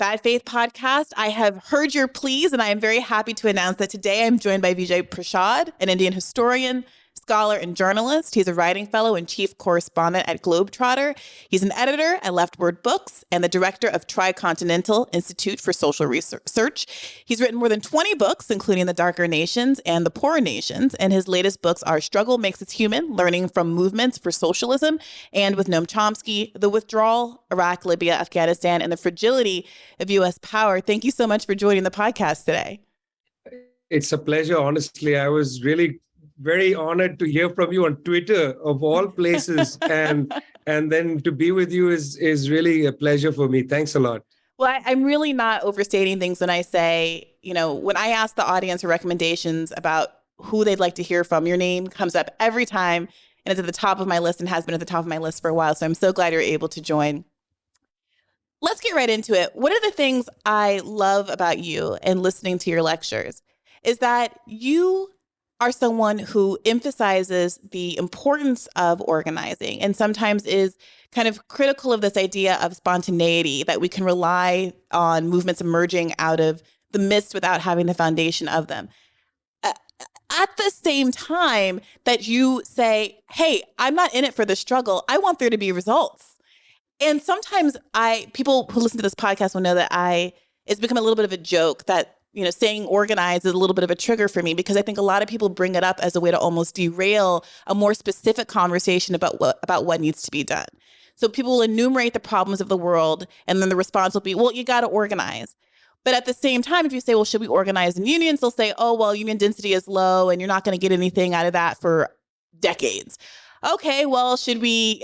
Bad Faith podcast. I have heard your pleas, and I am very happy to announce that today I'm joined by Vijay Prasad, an Indian historian, scholar, and journalist. He's a writing fellow and chief correspondent at Globetrotter. He's an editor at Leftward Books and the director of Tricontinental Institute for Social Research. He's written more than 20 books, including The Darker Nations and The Poorer Nations, and his latest books are Struggle Makes Us Human, Learning from Movements for Socialism, and with Noam Chomsky, The Withdrawal, Iraq, Libya, Afghanistan, and the Fragility of U.S. Power. Thank you so much for joining the podcast today. It's a pleasure, honestly. I was really very honored to hear from you on Twitter, of all places, and then to be with you is really a pleasure for me. Thanks a lot. Well, I'm really not overstating things when I say, when I ask the audience for recommendations about who they'd like to hear from, your name comes up every time, and it's at the top of my list and has been at the top of my list for a while. So I'm so glad you're able to join. Let's get right into it. One of the things I love about you and listening to your lectures is that you are someone who emphasizes the importance of organizing and sometimes is kind of critical of this idea of spontaneity, that we can rely on movements emerging out of the midst without having the foundation of them. At the same time that you say, hey, I'm not in it for the struggle. I want there to be results. And sometimes people who listen to this podcast will know that it's become a little bit of a joke that saying organize is a little bit of a trigger for me, because I think a lot of people bring it up as a way to almost derail a more specific conversation about what needs to be done. So people will enumerate the problems of the world, and then the response will be, well, you got to organize. But at the same time, if you say, well, should we organize in unions? They'll say, oh, well, union density is low and you're not going to get anything out of that for decades. Okay, well, should we,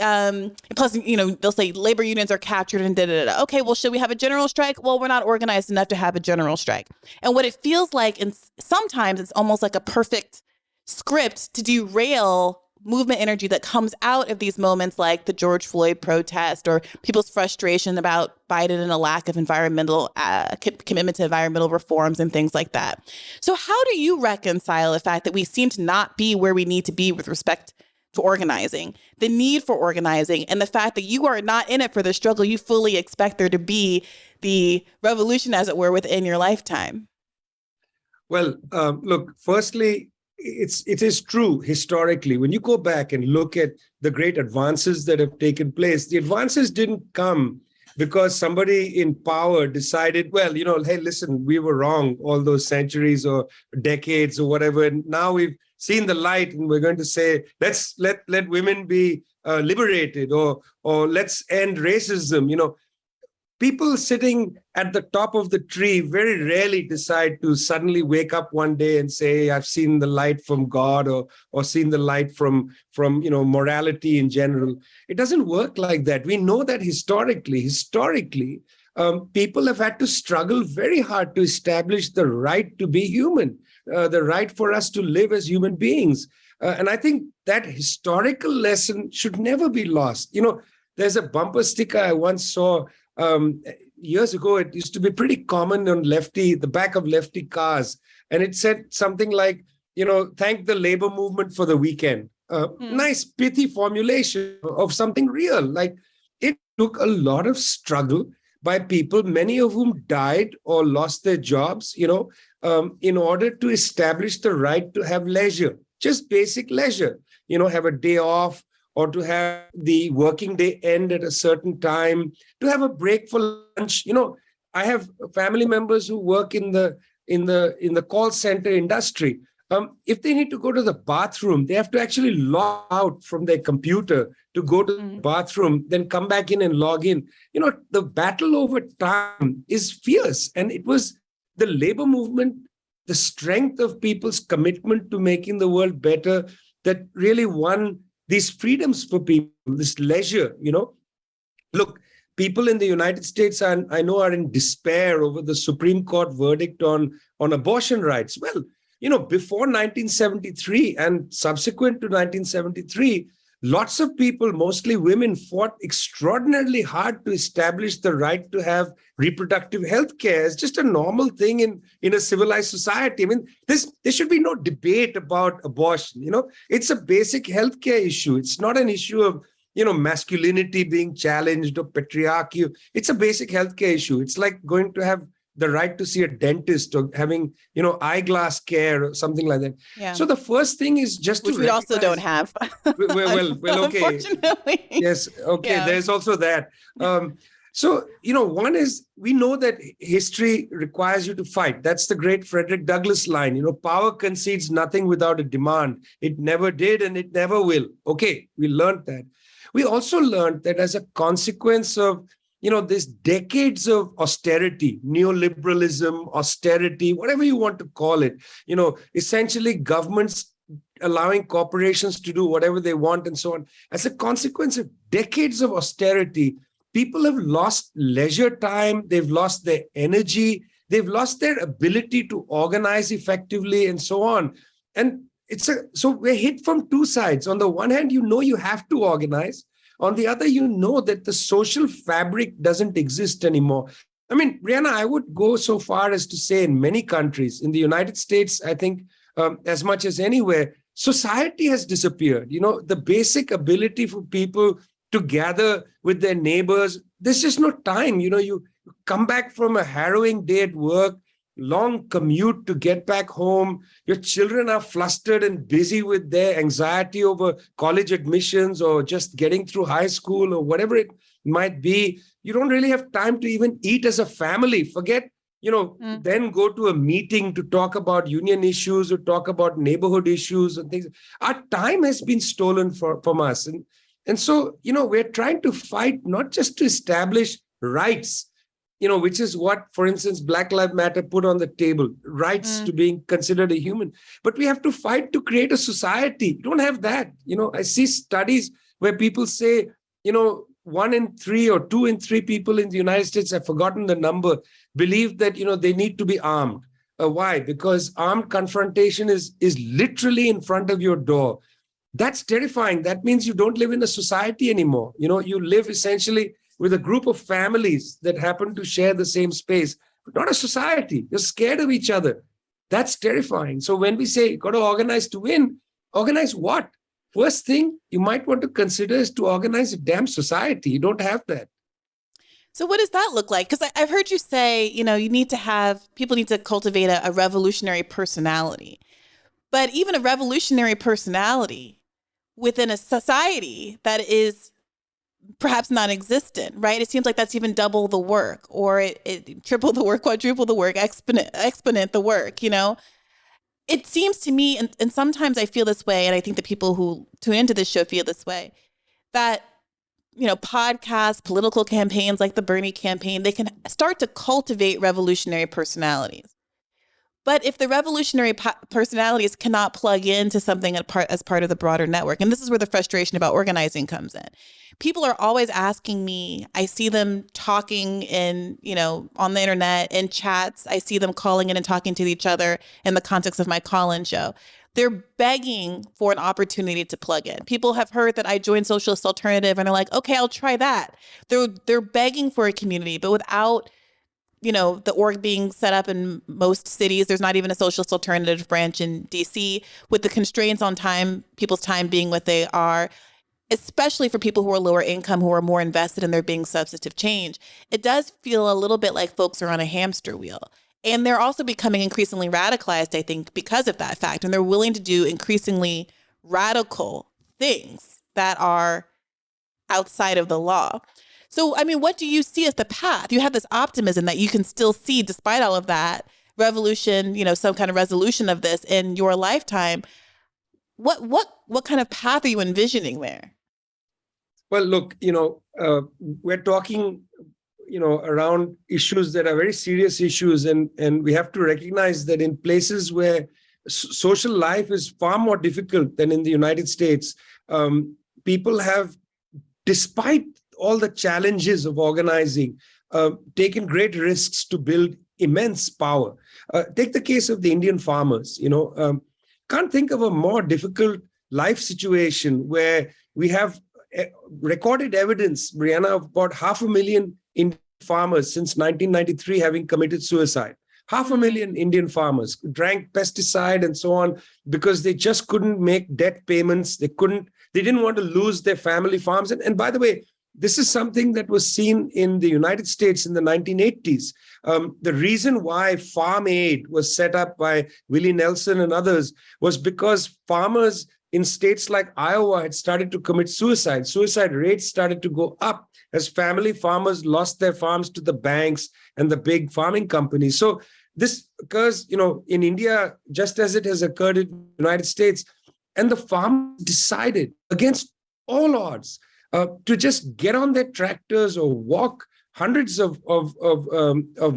plus, they'll say labor unions are captured and da-da-da. Okay, well, should we have a general strike? Well, we're not organized enough to have a general strike. And what it feels like, and sometimes it's almost like a perfect script to derail movement energy that comes out of these moments like the George Floyd protest or people's frustration about Biden and a lack of environmental commitment to environmental reforms and things like that. So how do you reconcile the fact that we seem to not be where we need to be with respect to organizing, the need for organizing, and the fact that you are not in it for the struggle? You fully expect there to be the revolution, as it were, within your lifetime? Well, look, firstly, it is true historically. When you go back and look at the great advances that have taken place, the advances didn't come because somebody in power decided, well, hey, listen, we were wrong all those centuries or decades or whatever, and now we've seen the light, and we're going to say, let's let women be liberated, or let's end racism. People sitting at the top of the tree very rarely decide to suddenly wake up one day and say, I've seen the light from God, or seen the light from morality in general. It doesn't work like that. We know that historically, people have had to struggle very hard to establish the right to be human, the right for us to live as human beings. And I think that historical lesson should never be lost. There's a bumper sticker I once saw years ago. It used to be pretty common on the back of lefty cars. And it said something like, thank the labor movement for the weekend. Nice, pithy formulation of something real. Like, it took a lot of struggle by people, many of whom died or lost their jobs, in order to establish the right to have leisure, just basic leisure, have a day off, or to have the working day end at a certain time, to have a break for lunch. I have family members who work in the call center industry. If they need to go to the bathroom, they have to actually log out from their computer to go to the bathroom, then come back in and log in. The battle over time is fierce. And it was the labor movement, the strength of people's commitment to making the world better, that really won these freedoms for people, this leisure. Look, people in the United States, I know, are in despair over the Supreme Court verdict on abortion rights. Well, before 1973 and subsequent to 1973, lots of people, mostly women, fought extraordinarily hard to establish the right to have reproductive health care as just a normal thing in a civilized society. I mean, there should be no debate about abortion. It's a basic healthcare issue. It's not an issue of masculinity being challenged or patriarchy. It's a basic healthcare issue. It's like going to have the right to see a dentist or having, eyeglass care or something like that. Yeah. So the first thing is just which to we also don't recognize- have. well, okay. Unfortunately. Yes. Okay. Yeah. There's also that. So, one is we know that history requires you to fight. That's the great Frederick Douglass line. Power concedes nothing without a demand. It never did and it never will. Okay. We learned that. We also learned that as a consequence of, this decades of austerity, neoliberalism, austerity, whatever you want to call it, essentially governments allowing corporations to do whatever they want and so on. As a consequence of decades of austerity, people have lost leisure time, they've lost their energy, they've lost their ability to organize effectively and so on. And so we're hit from two sides. On the one hand, you have to organize. On the other, that the social fabric doesn't exist anymore. I mean, Brianna, I would go so far as to say in many countries, in the United States, I think as much as anywhere, society has disappeared. The basic ability for people to gather with their neighbors, there's just no time. You come back from a harrowing day at work, long commute to get back home. Your children are flustered and busy with their anxiety over college admissions or just getting through high school or whatever it might be. You don't really have time to even eat as a family. Forget, then go to a meeting to talk about union issues or talk about neighborhood issues and things. Our time has been stolen from us. And so, we're trying to fight not just to establish rights, which is what, for instance, Black Lives Matter put on the table, rights to being considered a human. But we have to fight to create a society. You don't have that. I see studies where people say, 1 in 3 or 2 in 3 people in the United States, I've forgotten the number, believe that, they need to be armed. Why? Because armed confrontation is literally in front of your door. That's terrifying. That means you don't live in a society anymore. You live essentially with a group of families that happen to share the same space, but not a society. You're scared of each other. That's terrifying. So when we say got to organize to win, organize what? First thing you might want to consider is to organize a damn society. You don't have that. So what does that look like? Because I've heard you say, people need to cultivate a revolutionary personality. But even a revolutionary personality within a society that is perhaps non-existent, right? It seems like that's even double the work, or it triple the work, quadruple the work, exponent the work, It seems to me, and sometimes I feel this way, and I think the people who tune into this show feel this way, that, podcasts, political campaigns like the Bernie campaign, they can start to cultivate revolutionary personalities. But if the revolutionary personalities cannot plug into something as part of the broader network, and this is where the frustration about organizing comes in. People are always asking me, I see them talking on the internet, in chats. I see them calling in and talking to each other in the context of my call-in show. They're begging for an opportunity to plug in. People have heard that I joined Socialist Alternative and they're like, okay, I'll try that. They're begging for a community, but without the org being set up in most cities. There's not even a socialist alternative branch in DC, with the constraints on time, people's time being what they are, especially for people who are lower income, who are more invested in there being substantive change. It does feel a little bit like folks are on a hamster wheel. And they're also becoming increasingly radicalized, I think, because of that fact. And they're willing to do increasingly radical things that are outside of the law. So, what do you see as the path? You have this optimism that you can still see, despite all of that, revolution, some kind of resolution of this in your lifetime. What kind of path are you envisioning there? Well, look, we're talking, around issues that are very serious issues. And we have to recognize that in places where social life is far more difficult than in the United States, people have, despite all the challenges of organizing, taken great risks to build immense power. Take the case of the Indian farmers. Can't think of a more difficult life situation where we have recorded evidence, Brianna, of about 500,000 Indian farmers since 1993 having committed suicide. 500,000 Indian farmers drank pesticide and so on because they just couldn't make debt payments. They couldn't They didn't want to lose their family farms. And by the way, this is something that was seen in the United States in the 1980s. The reason why Farm Aid was set up by Willie Nelson and others was because farmers in states like Iowa had started to commit suicide. Suicide rates started to go up as family farmers lost their farms to the banks and the big farming companies. So this occurs, in India, just as it has occurred in the United States. And the farmers decided against all odds to just get on their tractors or walk hundreds of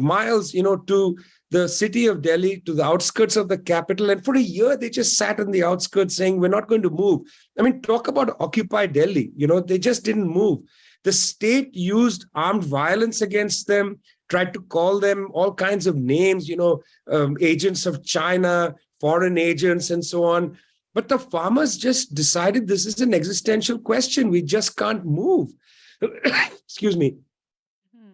miles, to the city of Delhi, to the outskirts of the capital. And for a year, they just sat on the outskirts saying, we're not going to move. I mean, talk about Occupy Delhi. They just didn't move. The state used armed violence against them, tried to call them all kinds of names, agents of China, foreign agents, and so on. But the farmers just decided this is an existential question. We just can't move. Excuse me.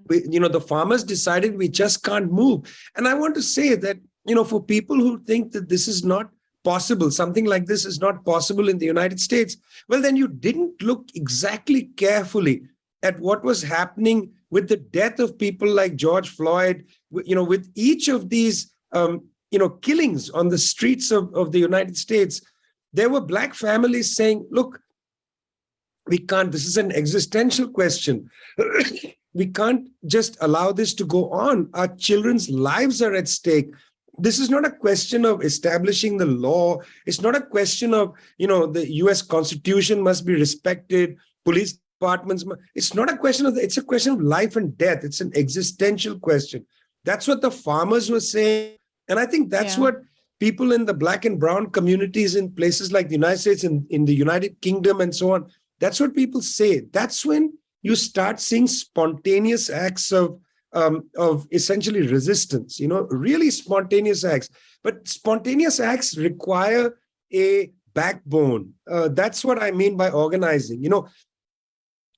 The farmers decided we just can't move. And I want to say that, for people who think that this is not possible, something like this is not possible in the United States, well, then you didn't look exactly carefully at what was happening with the death of people like George Floyd, with each of these, killings on the streets of the United States. There were Black families saying, look, we can't, this is an existential question. We can't just allow this to go on. Our children's lives are at stake. This is not a question of establishing the law. It's not a question of, the US Constitution must be respected, police departments. It's not a question of, it's a question of life and death. It's an existential question. That's what the farmers were saying. And I think that's what people in the Black and brown communities in places like the United States and in the United Kingdom and so on, that's what people say. That's when you start seeing spontaneous acts of essentially resistance, really spontaneous acts. But spontaneous acts require a backbone. That's what I mean by organizing. You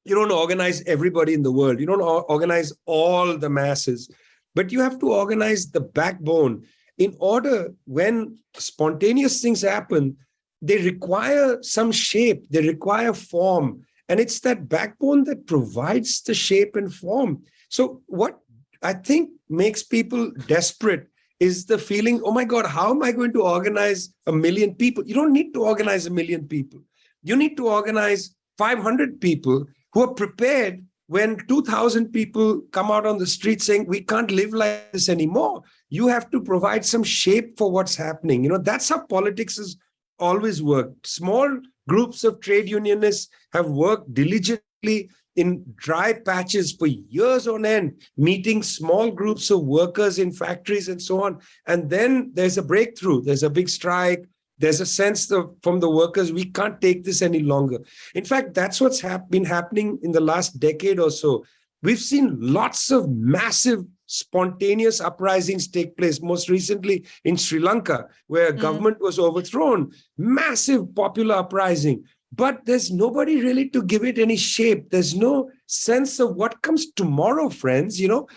don't organize everybody in the world. You don't organize all the masses, but you have to organize the backbone. In order, when spontaneous things happen, they require some shape, they require form. And it's that backbone that provides the shape and form. So what I think makes people desperate is the feeling, oh my God, how am I going to organize 1 million people? You don't need to organize 1 million people. You need to organize 500 people who are prepared when 2,000 people come out on the street saying, we can't live like this anymore. You have to provide some shape for what's happening. That's how politics has always worked. Small groups of trade unionists have worked diligently in dry patches for years on end, meeting small groups of workers in factories and so on. And then there's a breakthrough. There's a big strike. There's a sense from the workers, we can't take this any longer. In fact, that's what's been happening in the last decade or so. We've seen lots of massive spontaneous uprisings take place, most recently in Sri Lanka, where a government was overthrown, massive popular uprising. But there's nobody really to give it any shape. There's no sense of what comes tomorrow, friends. You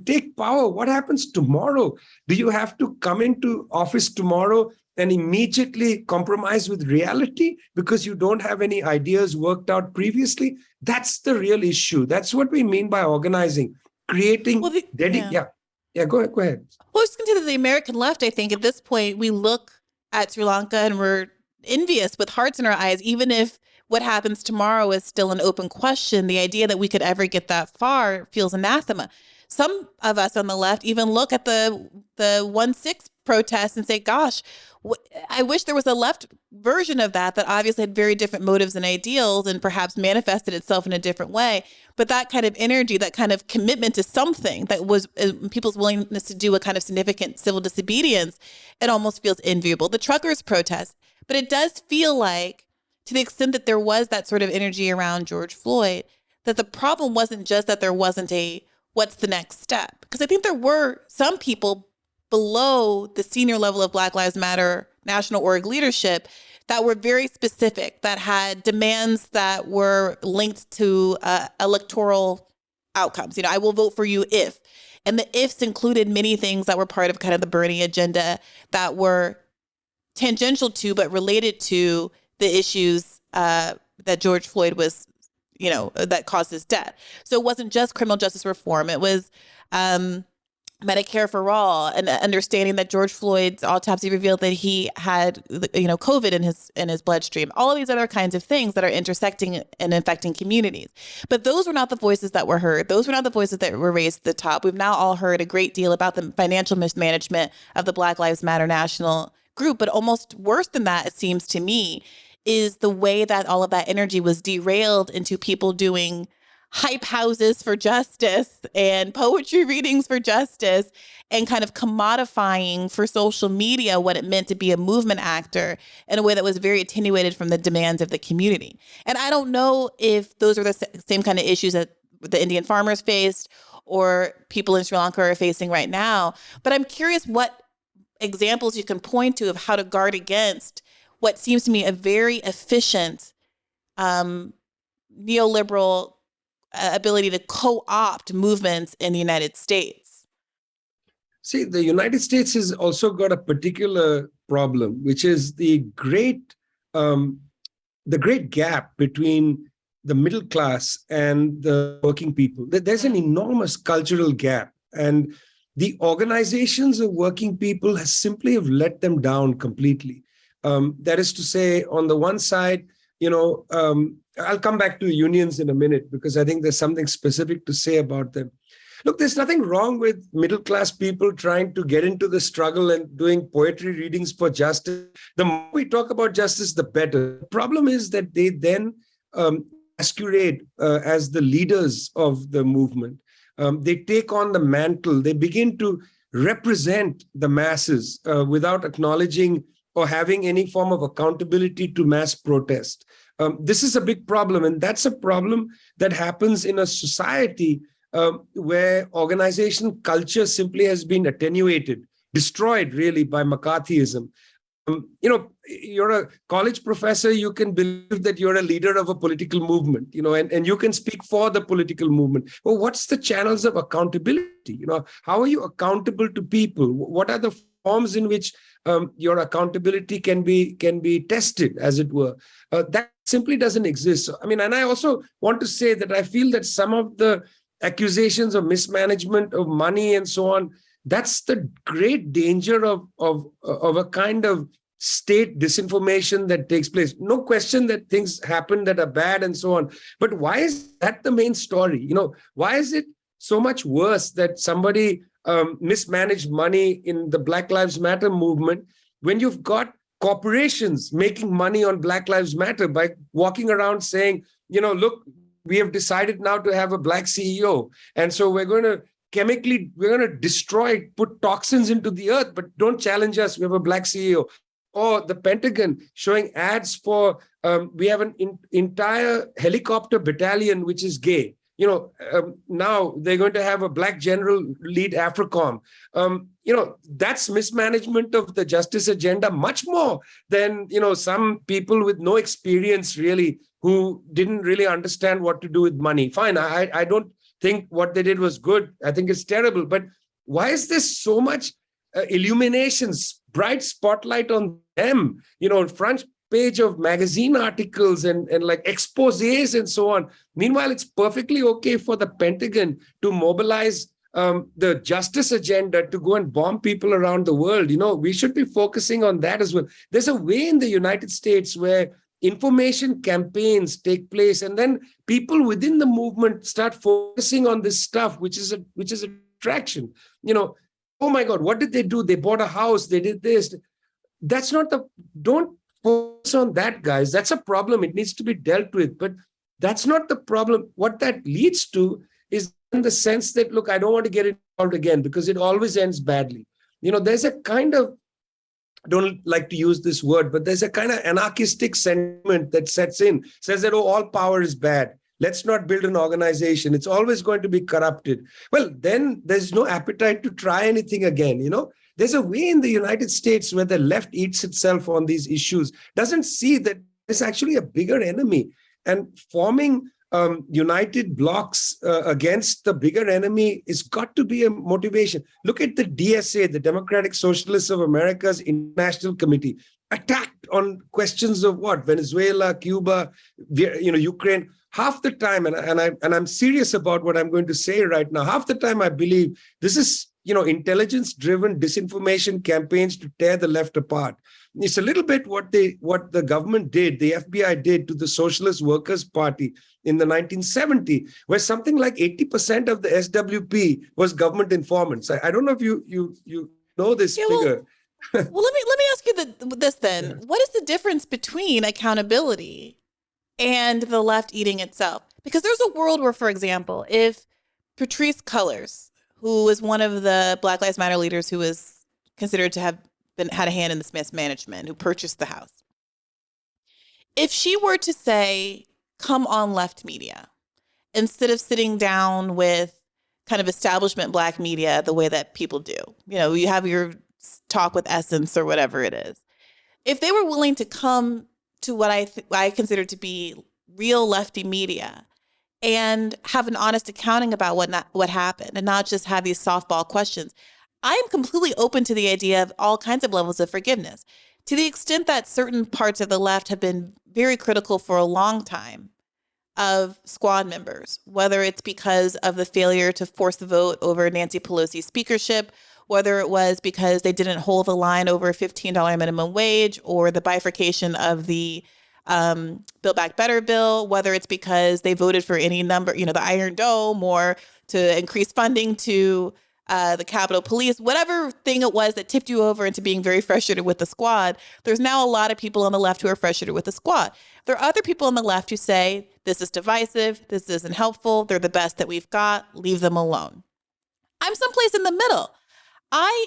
take power. What happens tomorrow? Do you have to come into office tomorrow and immediately compromise with reality because you don't have any ideas worked out previously? That's the real issue. That's what we mean by organizing, creating. Go ahead. Well, I was going to say that the American left, I think at this point, we look at Sri Lanka and we're envious with hearts in our eyes, even if what happens tomorrow is still an open question. The idea that we could ever get that far feels anathema. Some of us on the left even look at the 1/6 protests and say, gosh, I wish there was a left version of that obviously had very different motives and ideals and perhaps manifested itself in a different way. But that kind of energy, that kind of commitment to something that was people's willingness to do a kind of significant civil disobedience, it almost feels enviable. The truckers' protest. But it does feel like, to the extent that there was that sort of energy around George Floyd, that the problem wasn't just that there wasn't a what's the next step? Because I think there were some people below the senior level of Black Lives Matter national org leadership that were very specific, that had demands that were linked to electoral outcomes. I will vote for you if. And the ifs included many things that were part of kind of the Bernie agenda that were tangential to, but related to the issues that George Floyd was, that caused his death. So it wasn't just criminal justice reform. It was Medicare for all, and understanding that George Floyd's autopsy revealed that he had, COVID in his bloodstream. All of these other kinds of things that are intersecting and affecting communities. But those were not the voices that were heard. Those were not the voices that were raised at the top. We've now all heard a great deal about the financial mismanagement of the Black Lives Matter national group. But almost worse than that, it seems to me, is the way that all of that energy was derailed into people doing hype houses for justice and poetry readings for justice, and kind of commodifying for social media what it meant to be a movement actor in a way that was very attenuated from the demands of the community. And I don't know if those are the same kind of issues that the Indian farmers faced or people in Sri Lanka are facing right now, but I'm curious what examples you can point to of how to guard against what seems to me a very efficient neoliberal ability to co-opt movements in the United States. See, the United States has also got a particular problem, which is the great gap between the middle class and the working people. There's an enormous cultural gap, and the organizations of working people have simply let them down completely. That is to say, on the one side, I'll come back to unions in a minute because I think there's something specific to say about them. Look, there's nothing wrong with middle-class people trying to get into the struggle and doing poetry readings for justice. The more we talk about justice, the better. The problem is that they then masquerade as the leaders of the movement. They take on the mantle. They begin to represent the masses without acknowledging or having any form of accountability to mass protest. This is a big problem, and that's a problem that happens in a society where organization culture simply has been attenuated, destroyed really by McCarthyism. You're a college professor, you can believe that you're a leader of a political movement, and you can speak for the political movement. Well, what's the channels of accountability? How are you accountable to people? What are the forms in which your accountability can be tested, as it were? That simply doesn't exist. And I also want to say that I feel that some of the accusations of mismanagement of money and so on, that's the great danger of a kind of state disinformation that takes place. No question that things happen that are bad and so on. But why is that the main story? Why is it so much worse that somebody mismanaged money in the Black Lives Matter movement when you've got corporations making money on Black Lives Matter by walking around saying, look, we have decided now to have a black CEO. And so we're going to destroy, put toxins into the earth, but don't challenge us. We have a black CEO. Or the Pentagon showing ads for, we have an entire helicopter battalion, which is gay. Now they're going to have a black general lead AFRICOM. That's mismanagement of the justice agenda much more than, some people with no experience really who didn't really understand what to do with money. Fine, I don't think what they did was good. I think it's terrible. But why is there so much illuminations, bright spotlight on them, front page of magazine articles and like exposés and so on. Meanwhile, it's perfectly okay for the Pentagon to mobilize the justice agenda to go and bomb people around the world. We should be focusing on that as well. There's a way in the United States where information campaigns take place, and then people within the movement start focusing on this stuff, which is a attraction. Oh my God, what did they do? They bought a house, they did this. That's not don't focus on that, guys. That's a problem. It needs to be dealt with, but that's not the problem. What that leads to is in the sense that, look, I don't want to get involved again because it always ends badly. There's a kind of, I don't like to use this word, but there's a kind of anarchistic sentiment that sets in, says that, all power is bad. Let's not build an organization. It's always going to be corrupted. Well, then there's no appetite to try anything again. There's a way in the United States where the left eats itself on these issues, doesn't see that there's actually a bigger enemy, and forming united blocs against the bigger enemy has got to be a motivation. Look at the DSA, the Democratic Socialists of America's International Committee. attacked on questions of what? Venezuela, Cuba, Ukraine. Half the time, and I'm serious about what I'm going to say right now, half the time I believe this is, intelligence-driven disinformation campaigns to tear the left apart. It's a little bit what the government did, the FBI did to the Socialist Workers' Party in the 1970s, where something like 80% of the SWP was government informants. I don't know if you know this figure. Well, let me ask you this then. Yeah. What is the difference between accountability and the left eating itself? Because there's a world where, for example, if Patrisse Cullors, who is one of the Black Lives Matter leaders who is considered to have had a hand in this mismanagement, who purchased the house, if she were to say, come on left media, instead of sitting down with kind of establishment Black media the way that people do, you have your talk with Essence or whatever it is, if they were willing to come to what I consider to be real lefty media and have an honest accounting about what happened and not just have these softball questions, I am completely open to the idea of all kinds of levels of forgiveness. To the extent that certain parts of the left have been very critical for a long time of squad members, whether it's because of the failure to force the vote over Nancy Pelosi's speakership, whether it was because they didn't hold the line over a $15 minimum wage or the bifurcation of the Build Back Better bill, whether it's because they voted for any number, the Iron Dome, or to increase funding to the Capitol Police, whatever thing it was that tipped you over into being very frustrated with the squad. There's now a lot of people on the left who are frustrated with the squad. There are other people on the left who say, this is divisive, this isn't helpful, they're the best that we've got, leave them alone. I'm someplace in the middle.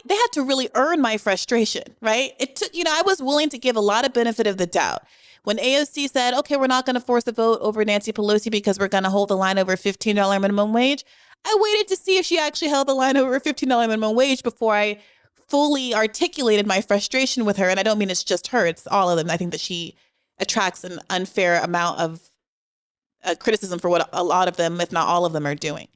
They had to really earn my frustration, right? It took, I was willing to give a lot of benefit of the doubt. When AOC said, okay, we're not going to force a vote over Nancy Pelosi because we're going to hold the line over $15 minimum wage, I waited to see if she actually held the line over a $15 minimum wage before I fully articulated my frustration with her. And I don't mean it's just her, it's all of them. I think that she attracts an unfair amount of criticism for what a lot of them, if not all of them, are doing.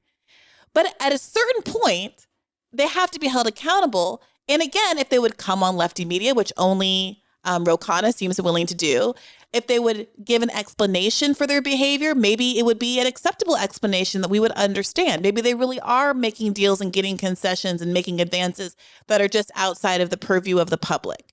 But at a certain point, they have to be held accountable. And again, if they would come on lefty media, which only Ro Khanna seems willing to do, if they would give an explanation for their behavior, maybe it would be an acceptable explanation that we would understand. Maybe they really are making deals and getting concessions and making advances that are just outside of the purview of the public.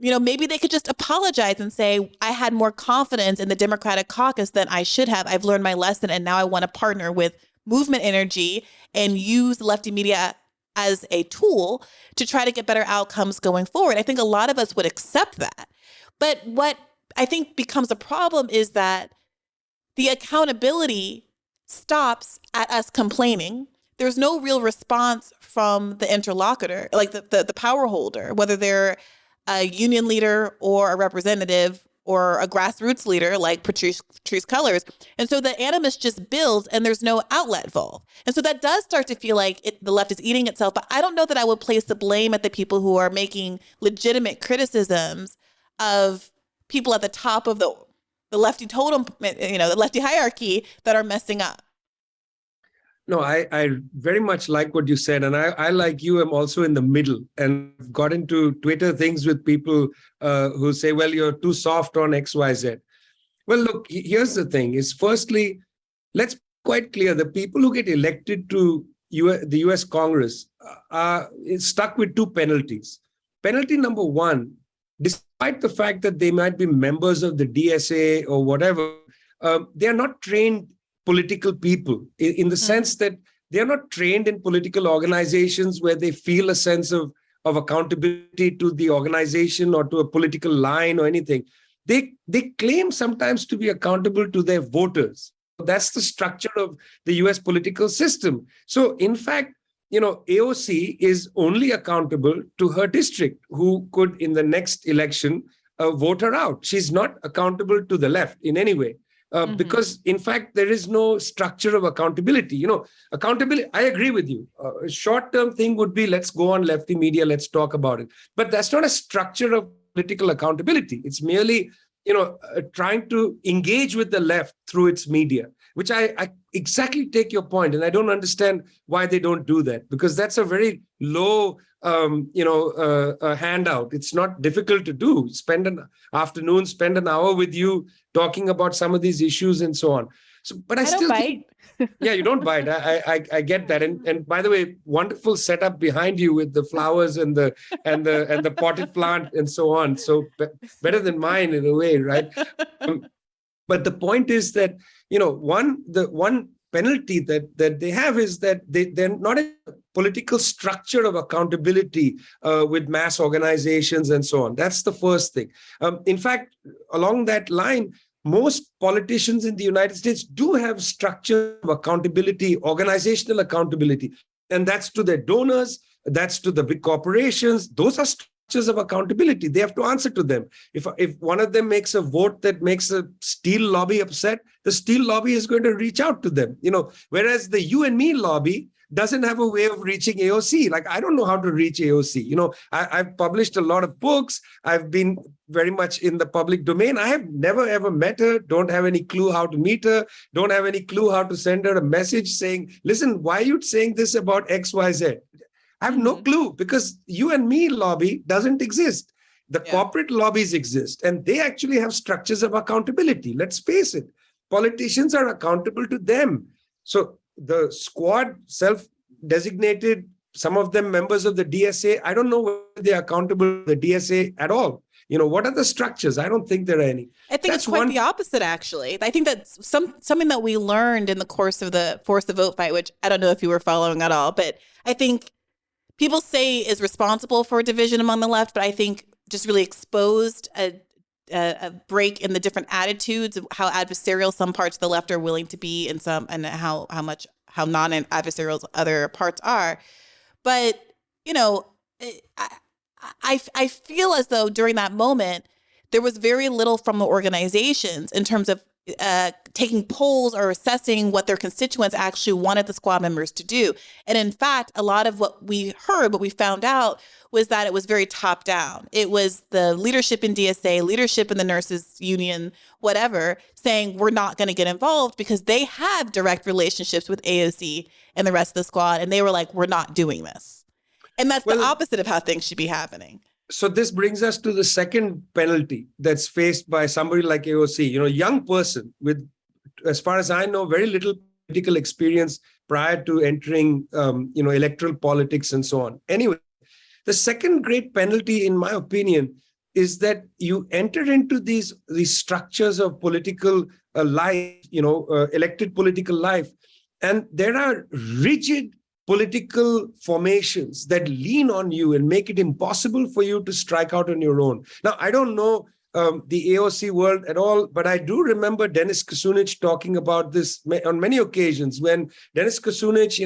Maybe they could just apologize and say, I had more confidence in the Democratic caucus than I should have. I've learned my lesson, and now I want to partner with movement energy and use lefty media as a tool to try to get better outcomes going forward. I think a lot of us would accept that. But what I think becomes a problem is that the accountability stops at us complaining. There's no real response from the interlocutor, like the power holder, whether they're a union leader or a representative or a grassroots leader like Patrisse Cullors. And so the animus just builds and there's no outlet valve. And so that does start to feel like the left is eating itself. But I don't know that I would place the blame at the people who are making legitimate criticisms of people at the top of the lefty totem, the lefty hierarchy that are messing up. No, I very much like what you said. And I like you, am also in the middle and got into Twitter things with people who say, well, you're too soft on X, Y, Z. Well, look, here's the thing is, firstly, let's be quite clear. The people who get elected to the US Congress are stuck with two penalties. Penalty number one, despite the fact that they might be members of the DSA or whatever, they are not trained political people in the sense that they're not trained in political organizations where they feel a sense of accountability to the organization or to a political line or anything. They claim sometimes to be accountable to their voters. That's the structure of the US political system. So in fact, AOC is only accountable to her district, who could in the next election vote her out. She's not accountable to the left in any way. Because, in fact, there is no structure of accountability. Accountability, I agree with you. A short-term thing would be, let's go on lefty media, let's talk about it. But that's not a structure of political accountability. It's merely, trying to engage with the left through its media. which I exactly take your point, and I don't understand why they don't do that, because that's a very low handout. It's not difficult to do. Spend an afternoon, spend an hour with you talking about some of these issues and so on. So, but I don't still bite. yeah, you don't bite. I get that. And by the way, wonderful setup behind you with the flowers and the potted plant and so on. So better than mine in a way, right? But the point is that, the one penalty that they have is that they're not a political structure of accountability with mass organizations and so on. That's the first thing. In fact, along that line, most politicians in the United States do have structure of accountability, organizational accountability. And that's to their donors, that's to the big corporations. Those are structures of accountability. They have to answer to them. If one of them makes a vote that makes a steel lobby upset, the steel lobby is going to reach out to them. Whereas the you and me lobby doesn't have a way of reaching AOC. Like, I don't know how to reach AOC. I've published a lot of books. I've been very much in the public domain. I have never, ever met her, don't have any clue how to meet her, don't have any clue how to send her a message saying, listen, why are you saying this about XYZ? I have no clue, because you and me lobby doesn't exist. The corporate lobbies exist, and they actually have structures of accountability. Let's face it. Politicians are accountable to them. So the squad, self-designated, some of them members of the DSA, I don't know whether they're accountable to the DSA at all. What are the structures? I don't think there are any. I think it's quite the opposite, actually. I think that's something that we learned in the course of the Force the Vote fight, which I don't know if you were following at all, but I think people say is responsible for a division among the left, but I think just really exposed a break in the different attitudes of how adversarial some parts of the left are willing to be, and how non-adversarial other parts are. But I feel as though during that moment there was very little from the organizations in terms of taking polls or assessing what their constituents actually wanted the squad members to do. And in fact, a lot of what we found out was that it was very top down. It was the leadership in DSA, leadership in the nurses union, whatever, saying we're not going to get involved because they have direct relationships with AOC and the rest of the squad. And they were like, we're not doing this. And that's the opposite of how things should be happening. So this brings us to the second penalty that's faced by somebody like AOC, young person with, as far as I know, very little political experience prior to entering, electoral politics and so on. Anyway, the second great penalty, in my opinion, is that you enter into these structures of political life, elected political life, and there are rigid political formations that lean on you and make it impossible for you to strike out on your own. Now, I don't know the AOC world at all, but I do remember Dennis Kucinich talking about this on many occasions when Dennis Kucinich,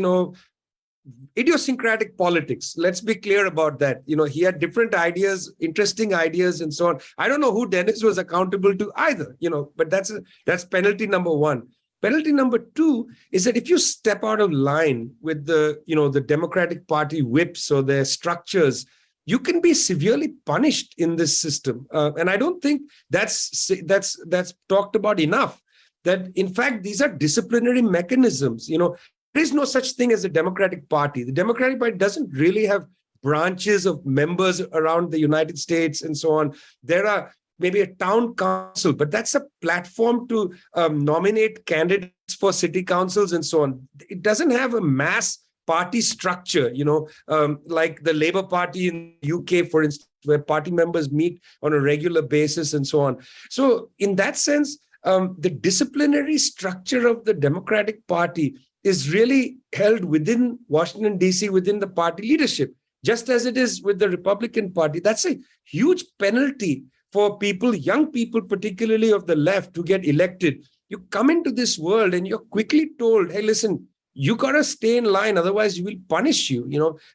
idiosyncratic politics. Let's be clear about that. He had different ideas, interesting ideas, and so on. I don't know who Dennis was accountable to either, but that's penalty number one. Penalty number two is that if you step out of line with the Democratic Party whips or their structures, you can be severely punished in this system. And I don't think that's talked about enough. That in fact, these are disciplinary mechanisms. There is no such thing as a Democratic Party. The Democratic Party doesn't really have branches of members around the United States and so on. There are maybe a town council, but that's a platform to nominate candidates for city councils and so on. It doesn't have a mass party structure, like the Labour Party in the UK, for instance, where party members meet on a regular basis and so on. So in that sense, the disciplinary structure of the Democratic Party is really held within Washington, D.C., within the party leadership, just as it is with the Republican Party. That's a huge penalty for people, young people, particularly of the left, to get elected. You come into this world and you're quickly told, hey, listen, you got to stay in line, otherwise we will punish you.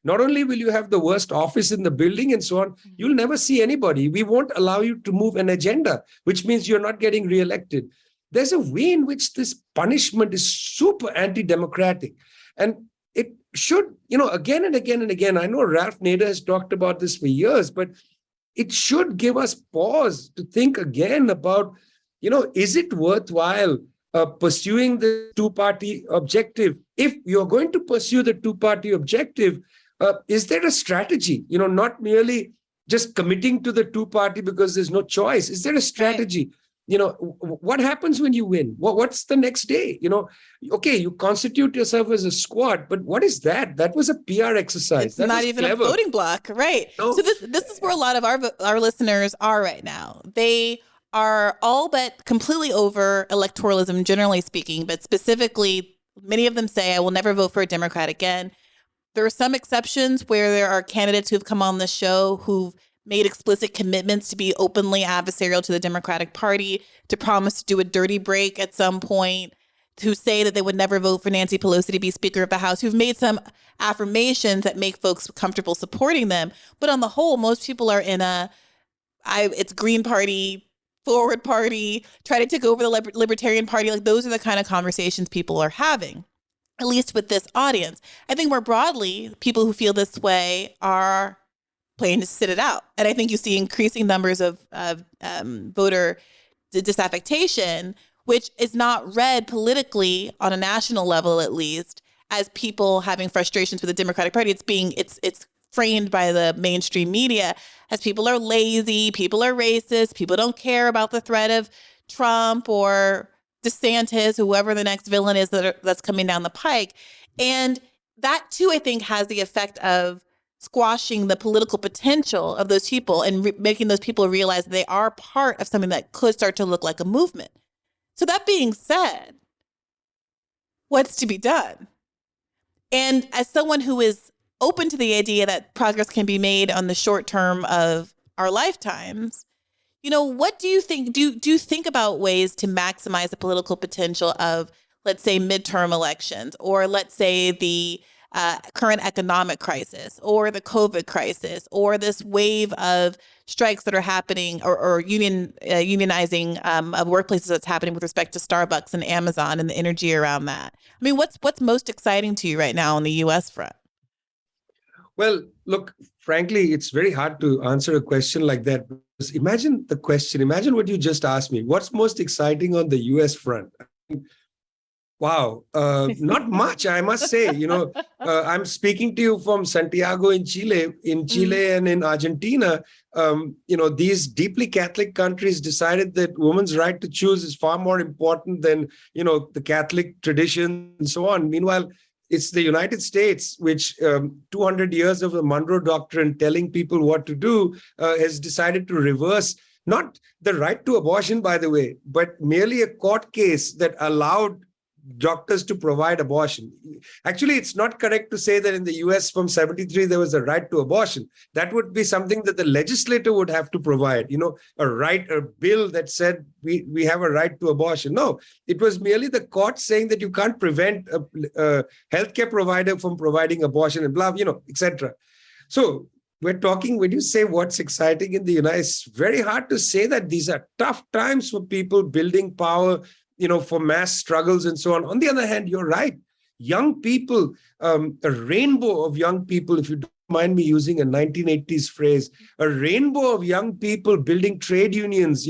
Not only will you have the worst office in the building and so on, you'll never see anybody. We won't allow you to move an agenda, which means you're not getting reelected. There's a way in which this punishment is super anti-democratic. And it should, again and again and again, I know Ralph Nader has talked about this for years, but it should give us pause to think again about, is it worthwhile pursuing the two-party objective. If you're going to pursue the two-party objective, is there a strategy? Not merely just committing to the two-party because there's no choice. Is there a strategy? Right. What happens when you win? What's the next day? Okay, you constitute yourself as a squad, but what is that? That was a PR exercise. It's not even clever. A voting block, right? No. So this is where a lot of our listeners are right now. They are all but completely over electoralism, generally speaking, but specifically, many of them say, I will never vote for a Democrat again. There are some exceptions where there are candidates who've come on the show who've made explicit commitments to be openly adversarial to the Democratic Party, to promise to do a dirty break at some point, who say that they would never vote for Nancy Pelosi to be Speaker of the House, who've made some affirmations that make folks comfortable supporting them. But on the whole, most people are in it's Green Party, Forward Party, try to take over the Libertarian Party. Like, those are the kind of conversations people are having, at least with this audience. I think more broadly, people who feel this way are planning to sit it out. And I think you see increasing numbers of voter disaffection, which is not read politically on a national level, at least, as people having frustrations with the Democratic Party. It's framed by the mainstream media as people are lazy, people are racist, people don't care about the threat of Trump or DeSantis, whoever the next villain is that's coming down the pike. And that, too, I think, has the effect of squashing the political potential of those people and making those people realize that they are part of something that could start to look like a movement. So that being said, what's to be done? And as someone who is open to the idea that progress can be made on the short term of our lifetimes, what do you think? Do you think about ways to maximize the political potential of, let's say, midterm elections, or let's say the current economic crisis, or the COVID crisis, or this wave of strikes that are happening, or unionizing of workplaces that's happening with respect to Starbucks and Amazon and the energy around that? I mean, what's most exciting to you right now on the U.S. front? Well, look, frankly, it's very hard to answer a question like that. Imagine the question. Imagine what you just asked me. What's most exciting on the U.S. front? Wow, not much, I must say. I'm speaking to you from Santiago in Chile. In Chile and in Argentina, these deeply Catholic countries decided that women's right to choose is far more important than, the Catholic tradition and so on. Meanwhile, it's the United States, which 200 years of the Monroe Doctrine telling people what to do has decided to reverse not the right to abortion, by the way, but merely a court case that allowed doctors to provide abortion. Actually, it's not correct to say that in the US from 73, there was a right to abortion. That would be something that the legislator would have to provide, a bill that said we have a right to abortion. No, it was merely the court saying that you can't prevent a healthcare provider from providing abortion and blah, etc. So we're talking, when you say what's exciting in the United States, it's very hard to say that. These are tough times for people building power, for mass struggles and so on. On the other hand, you're right. Young people, a rainbow of young people, if you don't mind me using a 1980s phrase, a rainbow of young people building trade unions,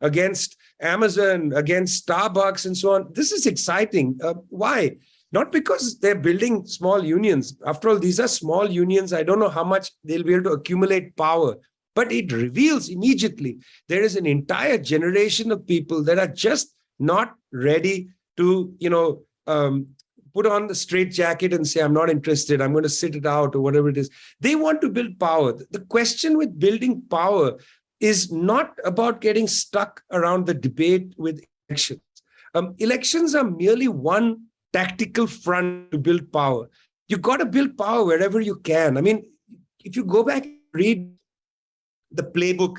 against Amazon, against Starbucks and so on. This is exciting. Why? Not because they're building small unions. After all, these are small unions. I don't know how much they'll be able to accumulate power, but it reveals immediately there is an entire generation of people that are just not ready to, put on the straitjacket and say, I'm not interested, I'm going to sit it out or whatever it is. They want to build power. The question with building power is not about getting stuck around the debate with elections. Elections are merely one tactical front to build power. You've got to build power wherever you can. I mean, if you go back and read the playbook,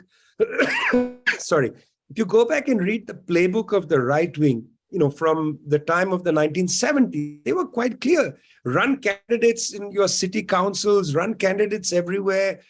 if you go back and read the playbook of the right wing, from the time of the 1970s, they were quite clear. Run candidates in your city councils, run candidates everywhere,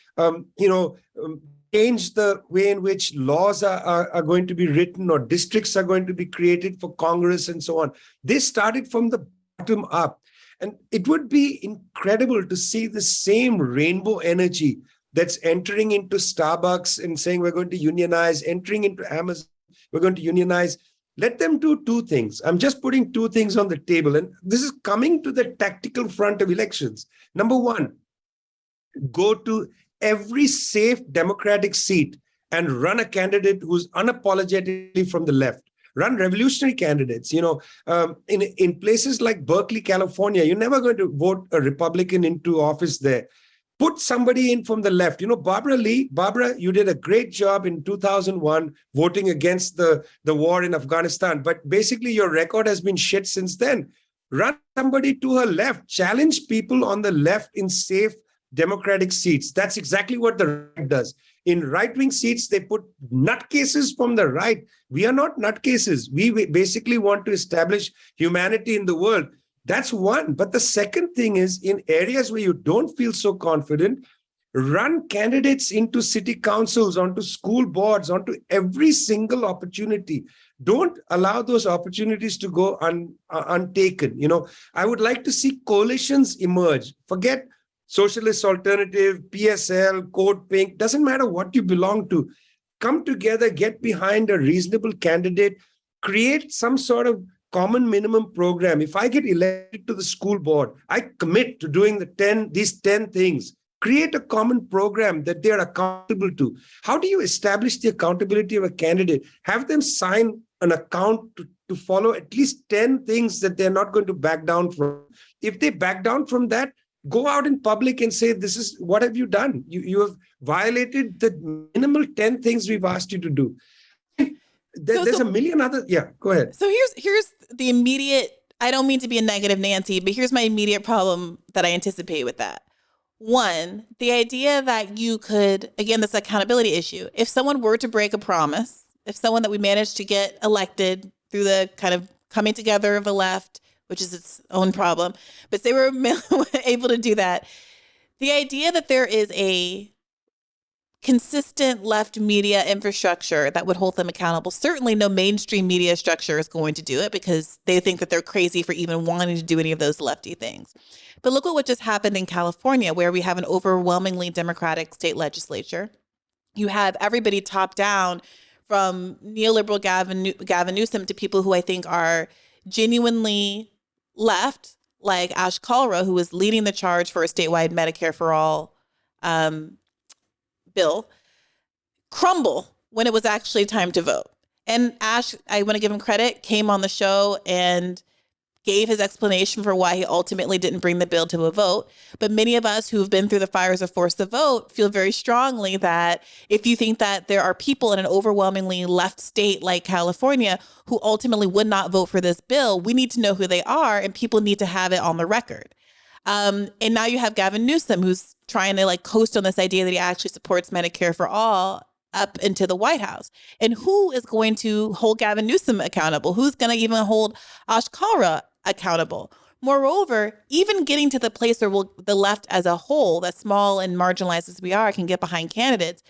change the way in which laws are going to be written or districts are going to be created for Congress and so on. They started from the bottom up. And it would be incredible to see the same rainbow energy that's entering into Starbucks and saying we're going to unionize, entering into Amazon, we're going to unionize, Let them do two things. I'm just putting two things on the table. And this is coming to the tactical front of elections. Number one, go to every safe democratic seat and run a candidate who's unapologetically from the left. Run revolutionary candidates. In places like Berkeley, California, you're never going to vote a Republican into office there. Put somebody in from the left. Barbara Lee, you did a great job in 2001 voting against the war in Afghanistan. But basically, your record has been shit since then. Run somebody to her left. Challenge people on the left in safe democratic seats. That's exactly what the right does. In right-wing seats, they put nutcases from the right. We are not nutcases. We basically want to establish humanity in the world. That's one. But the second thing is, in areas where you don't feel so confident, run candidates into city councils, onto school boards, onto every single opportunity. Don't allow those opportunities to go untaken. I would like to see coalitions emerge. Forget Socialist Alternative, PSL, Code Pink, doesn't matter what you belong to. Come together, get behind a reasonable candidate, create some sort of common minimum program. If I get elected to the school board, I commit to doing these 10 things. Create a common program that they're accountable to. How do you establish the accountability of a candidate? Have them sign an account to follow at least 10 things that they're not going to back down from. If they back down from that, go out in public and say, this is what have you done? You have violated the minimal 10 things we've asked you to do. There's a million other. Yeah, go ahead. So here's the immediate, I don't mean to be a negative Nancy, but here's my immediate problem that I anticipate with that. One, the idea that you could, again, this accountability issue. If someone were to break a promise, if someone that we managed to get elected through the kind of coming together of the left, which is its own problem, but they were able to do that. The idea that there is a consistent left media infrastructure that would hold them accountable. Certainly no mainstream media structure is going to do it because they think that they're crazy for even wanting to do any of those lefty things. But look at what just happened in California, where we have an overwhelmingly Democratic state legislature. You have everybody top down, from neoliberal Gavin Newsom to people who I think are genuinely left, like Ash Kalra, who was leading the charge for a statewide Medicare for all bill, crumble when it was actually time to vote. And Ash, I want to give him credit, came on the show and gave his explanation for why he ultimately didn't bring the bill to a vote. But many of us who have been through the fires of forced to vote feel very strongly that if you think that there are people in an overwhelmingly left state like California who ultimately would not vote for this bill, we need to know who they are and people need to have it on the record. And now you have Gavin Newsom, who's trying to coast on this idea that he actually supports Medicare for all up into the White House. And who is going to hold Gavin Newsom accountable? Who's going to even hold Ash Kalra accountable? Moreover, even getting to the place where the left as a whole, that small and marginalized as we are, can get behind candidates,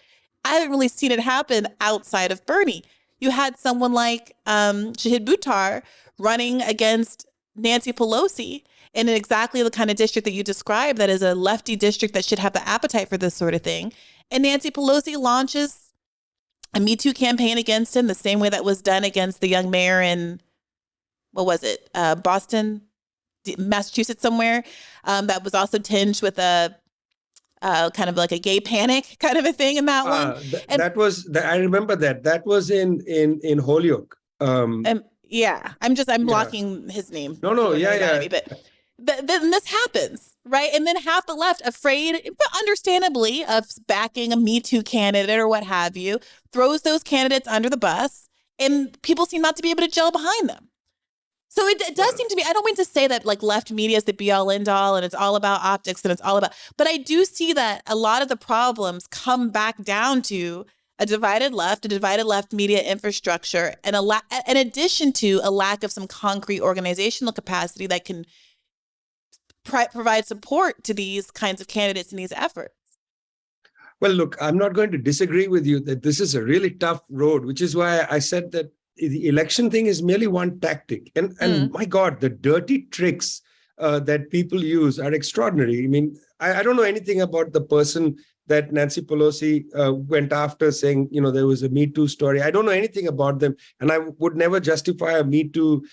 I haven't really seen it happen outside of Bernie. You had someone like Shahid Buttar running against Nancy Pelosi in exactly the kind of district that you described, that is a lefty district that should have the appetite for this sort of thing. And Nancy Pelosi launches a Me Too campaign against him, the same way that was done against the young mayor in, what was it, Boston, Massachusetts somewhere, that was also tinged with a kind of like a gay panic kind of a thing in that one. That was, I remember that. That was in Holyoke. Yeah, I'm blocking his name. No, yeah. But then this happens, right? And then half the left, afraid, understandably, of backing a Me Too candidate or what have you, throws those candidates under the bus, and people seem not to be able to gel behind them. So it does seem to be, I don't mean to say that left media is the be all end all and it's all about optics and it's all about, but I do see that a lot of the problems come back down to a divided left media infrastructure, and in addition to a lack of some concrete organizational capacity that can provide support to these kinds of candidates in these efforts. Well, look, I'm not going to disagree with you that this is a really tough road, which is why I said that the election thing is merely one tactic. And my God, the dirty tricks that people use are extraordinary. I mean, I don't know anything about the person that Nancy Pelosi went after, saying, there was a Me Too story. I don't know anything about them, and I would never justify a Me Too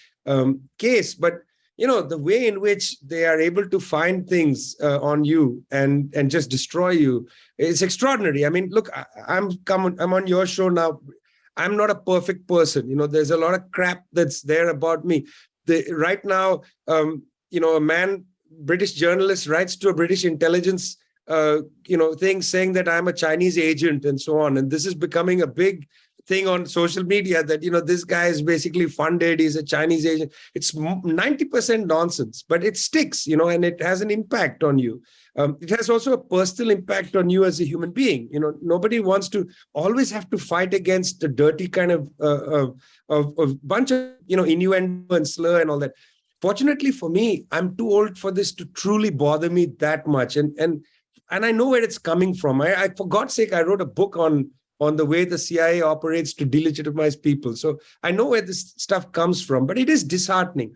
case. But the way in which they are able to find things on you and just destroy you, it's extraordinary. I mean, look, I'm on your show now. I'm not a perfect person. There's a lot of crap that's there about me. Right now, a British journalist writes to a British intelligence thing saying that I'm a Chinese agent and so on. And this is becoming a big thing on social media that, this guy is basically funded. He's a Chinese agent. It's 90% nonsense, but it sticks, and it has an impact on you. It has also a personal impact on you as a human being. Nobody wants to always have to fight against the dirty kind of bunch of, innuendo and slur and all that. Fortunately for me, I'm too old for this to truly bother me that much. And I know where it's coming from. I for God's sake, I wrote a book on the way the CIA operates to delegitimize people. So I know where this stuff comes from, but it is disheartening.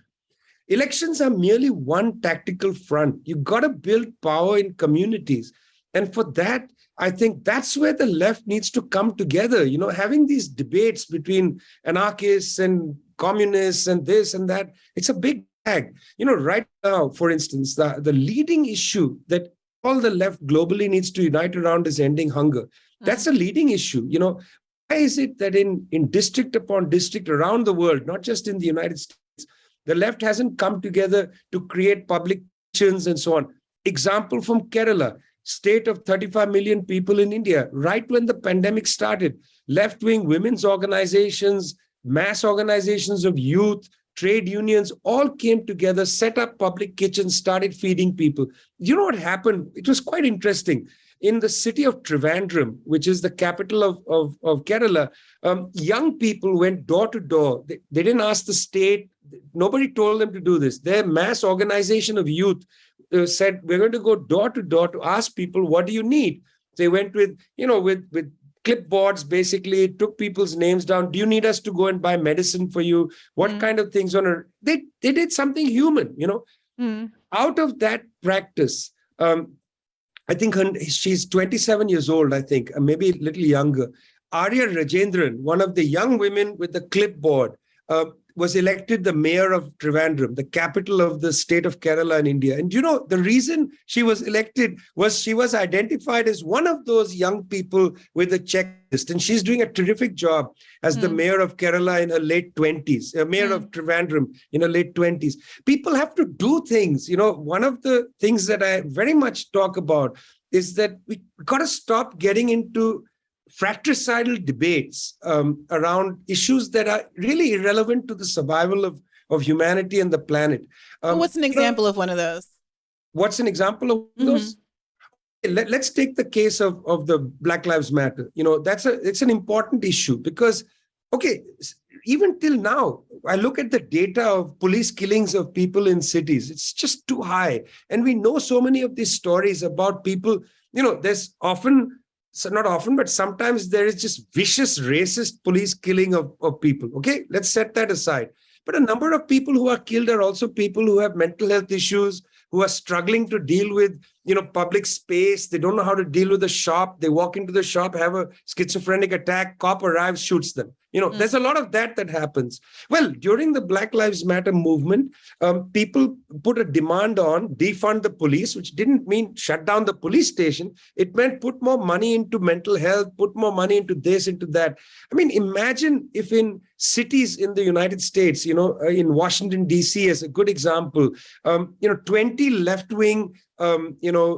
Elections are merely one tactical front. You've got to build power in communities. And for that, I think that's where the left needs to come together, having these debates between anarchists and communists and this and that. It's a big bag. Right now, for instance, the leading issue that all the left globally needs to unite around is ending hunger. That's a leading issue. Why is it that in district upon district around the world, not just in the United States, the left hasn't come together to create public kitchens and so on? Example from Kerala, state of 35 million people in India, right when the pandemic started, left-wing women's organizations, mass organizations of youth, trade unions all came together, set up public kitchens, started feeding people. You know what happened? It was quite interesting. In the city of Trivandrum, which is the capital of Kerala, young people went door to door. They didn't ask the state. Nobody told them to do this. Their mass organization of youth said, we're going to go door to door to ask people, what do you need? They went with clipboards, basically, took people's names down. Do you need us to go and buy medicine for you? What kind of things on earth? They did something human, Out of that practice, I think she's 27 years old, I think, maybe a little younger. Arya Rajendran, one of the young women with the clipboard, was elected the mayor of Trivandrum, the capital of the state of Kerala in India. And the reason she was elected was she was identified as one of those young people with a checklist. And she's doing a terrific job as the mayor of Kerala in her late 20s, mayor of Trivandrum in her late 20s. People have to do things. One of the things that I very much talk about is that we got to stop getting into fratricidal debates around issues that are really irrelevant to the survival of humanity and the planet. What's an example of one of those? What's an example of those? Let's take the case of the Black Lives Matter. It's an important issue because, even till now, I look at the data of police killings of people in cities. It's just too high. And we know so many of these stories about people, there's often, so not often, but sometimes there is just vicious, racist police killing of people. Okay, let's set that aside. But a number of people who are killed are also people who have mental health issues, who are struggling to deal with, public space. They don't know how to deal with the shop. They walk into the shop, have a schizophrenic attack, cop arrives, shoots them. There's a lot of that happens. Well, during the Black Lives Matter movement, people put a demand on defund the police, which didn't mean shut down the police station. It meant put more money into mental health, put more money into this, into that. I mean, imagine if in cities in the United States, in Washington, D.C. as a good example, 20 left-wing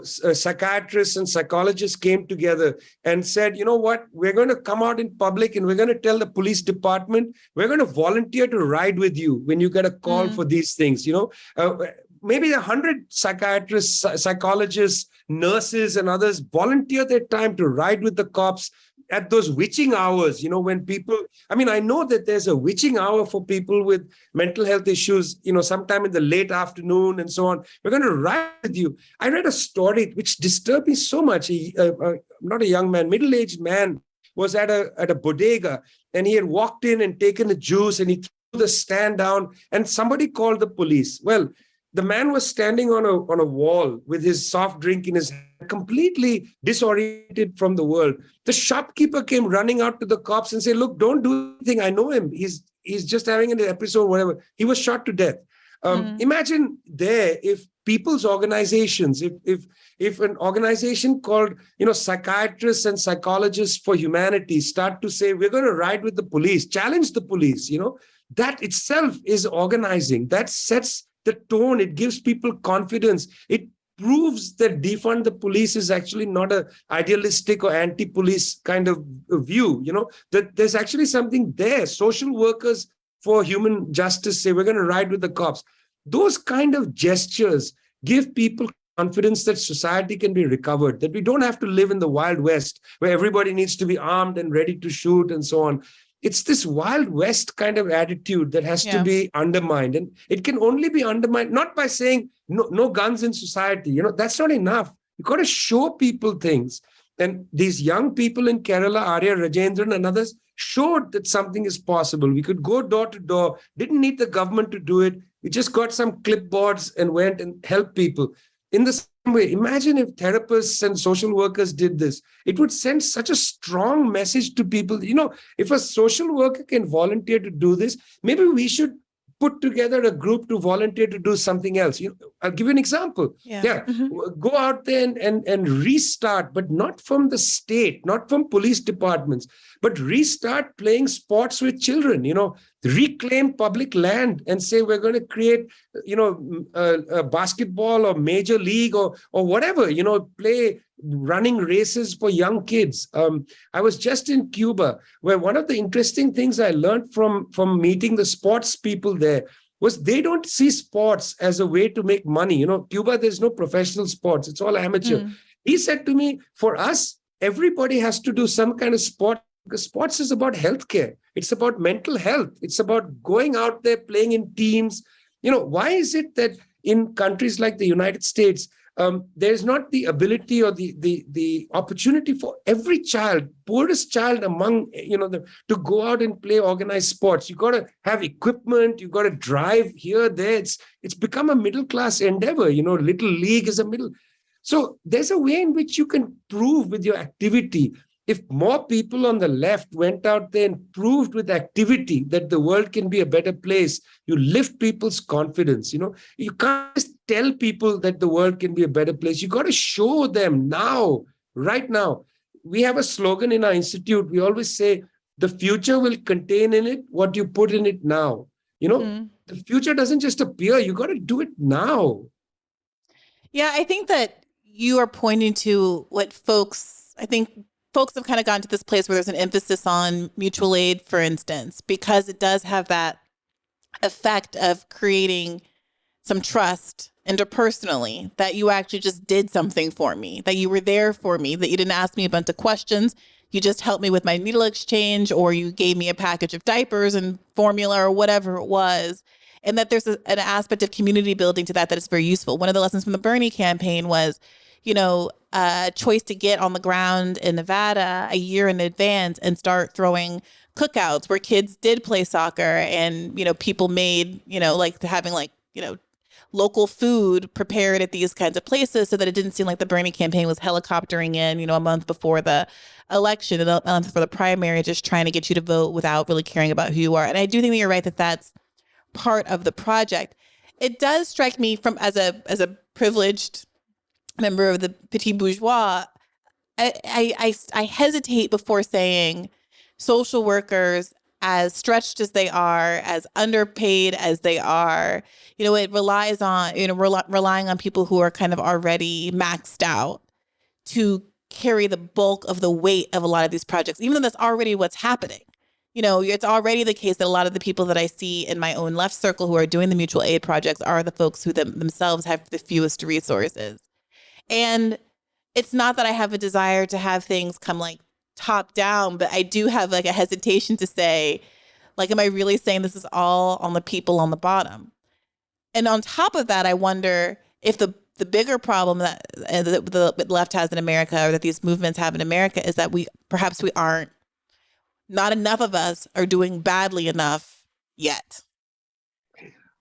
psychiatrists and psychologists came together and said, what, we're going to come out in public and we're going to tell the police department, we're going to volunteer to ride with you when you get a call for these things, maybe 100 psychiatrists, psychologists, nurses and others volunteer their time to ride with the cops at those witching hours, when people, I know that there's a witching hour for people with mental health issues, sometime in the late afternoon and so on. We're going to ride with you. I read a story which disturbed me so much. Not a young man, middle-aged man was at a bodega and he had walked in and taken a juice and he threw the stand down and somebody called the police. Well, The man was standing on a wall with his soft drink in his hand, completely disoriented from the world. The shopkeeper came running out to the cops and said, "Look, don't do anything. I know him. He's just having an episode, whatever." He was shot to death. Imagine there if people's organizations, if an organization called psychiatrists and psychologists for humanity start to say, "We're going to ride with the police, challenge the police," that itself is organizing. That sets the tone. It gives people confidence. It proves that defund the police is actually not a idealistic or anti-police kind of view. That there's actually something there. Social workers for human justice say, "We're going to ride with the cops." Those kind of gestures give people confidence that society can be recovered, that we don't have to live in the Wild West where everybody needs to be armed and ready to shoot and so on. It's this Wild West kind of attitude that has to be undermined. And it can only be undermined not by saying no guns in society. That's not enough. You've got to show people things. And these young people in Kerala, Arya Rajendran and others, showed that something is possible. We could go door to door, didn't need the government to do it. We just got some clipboards and went and helped people. In the same way, imagine if therapists and social workers did this. It would send such a strong message to people. If a social worker can volunteer to do this, maybe we should put together a group to volunteer to do something else. I'll give you an example. Go out there and restart, but not from the state, not from police departments, but restart playing sports with children. Reclaim public land and say, we're going to create a basketball or major league or whatever, play running races for young kids. I was just in Cuba, where one of the interesting things I learned from meeting the sports people there was they don't see sports as a way to make money. Cuba, there's no professional sports. It's all amateur. He said to me, for us, everybody has to do some kind of sport, because sports is about healthcare. It's about mental health. It's about going out there, playing in teams. Why is it that in countries like the United States, there's not the ability or the opportunity for every child, poorest child among, to go out and play organized sports? You got to have equipment. You got to drive here, there. It's become a middle-class endeavor. Little league is a middle. So there's a way in which you can prove with your activity. If more people on the left went out there and proved with activity that the world can be a better place, you lift people's confidence. You can't just tell people that the world can be a better place. You got to show them now, right now. We have a slogan in our institute. We always say, the future will contain in it what you put in it now. The future doesn't just appear. You got to do it now. Yeah, I think that you are pointing to what folks have kind of gotten to this place where there's an emphasis on mutual aid, for instance, because it does have that effect of creating some trust interpersonally, that you actually just did something for me, that you were there for me, that you didn't ask me a bunch of questions. You just helped me with my needle exchange, or you gave me a package of diapers and formula or whatever it was. And that there's an aspect of community building to that is very useful. One of the lessons from the Bernie campaign was, a choice to get on the ground in Nevada a year in advance and start throwing cookouts where kids did play soccer and, people made, having local food prepared at these kinds of places so that it didn't seem like the Bernie campaign was helicoptering in, a month before the election, a month before the primary, just trying to get you to vote without really caring about who you are. And I do think that you're right that that's part of the project. It does strike me as a privileged member of the petit bourgeois, I hesitate before saying social workers, as stretched as they are, as underpaid as they are, it relies on, relying on people who are kind of already maxed out to carry the bulk of the weight of a lot of these projects, even though that's already what's happening. It's already the case that a lot of the people that I see in my own left circle who are doing the mutual aid projects are the folks who themselves have the fewest resources. And it's not that I have a desire to have things come top down, but I do have a hesitation to say, am I really saying this is all on the people on the bottom? And on top of that, I wonder if the bigger problem that the left has in America, or that these movements have in America, is that not enough of us are doing badly enough yet.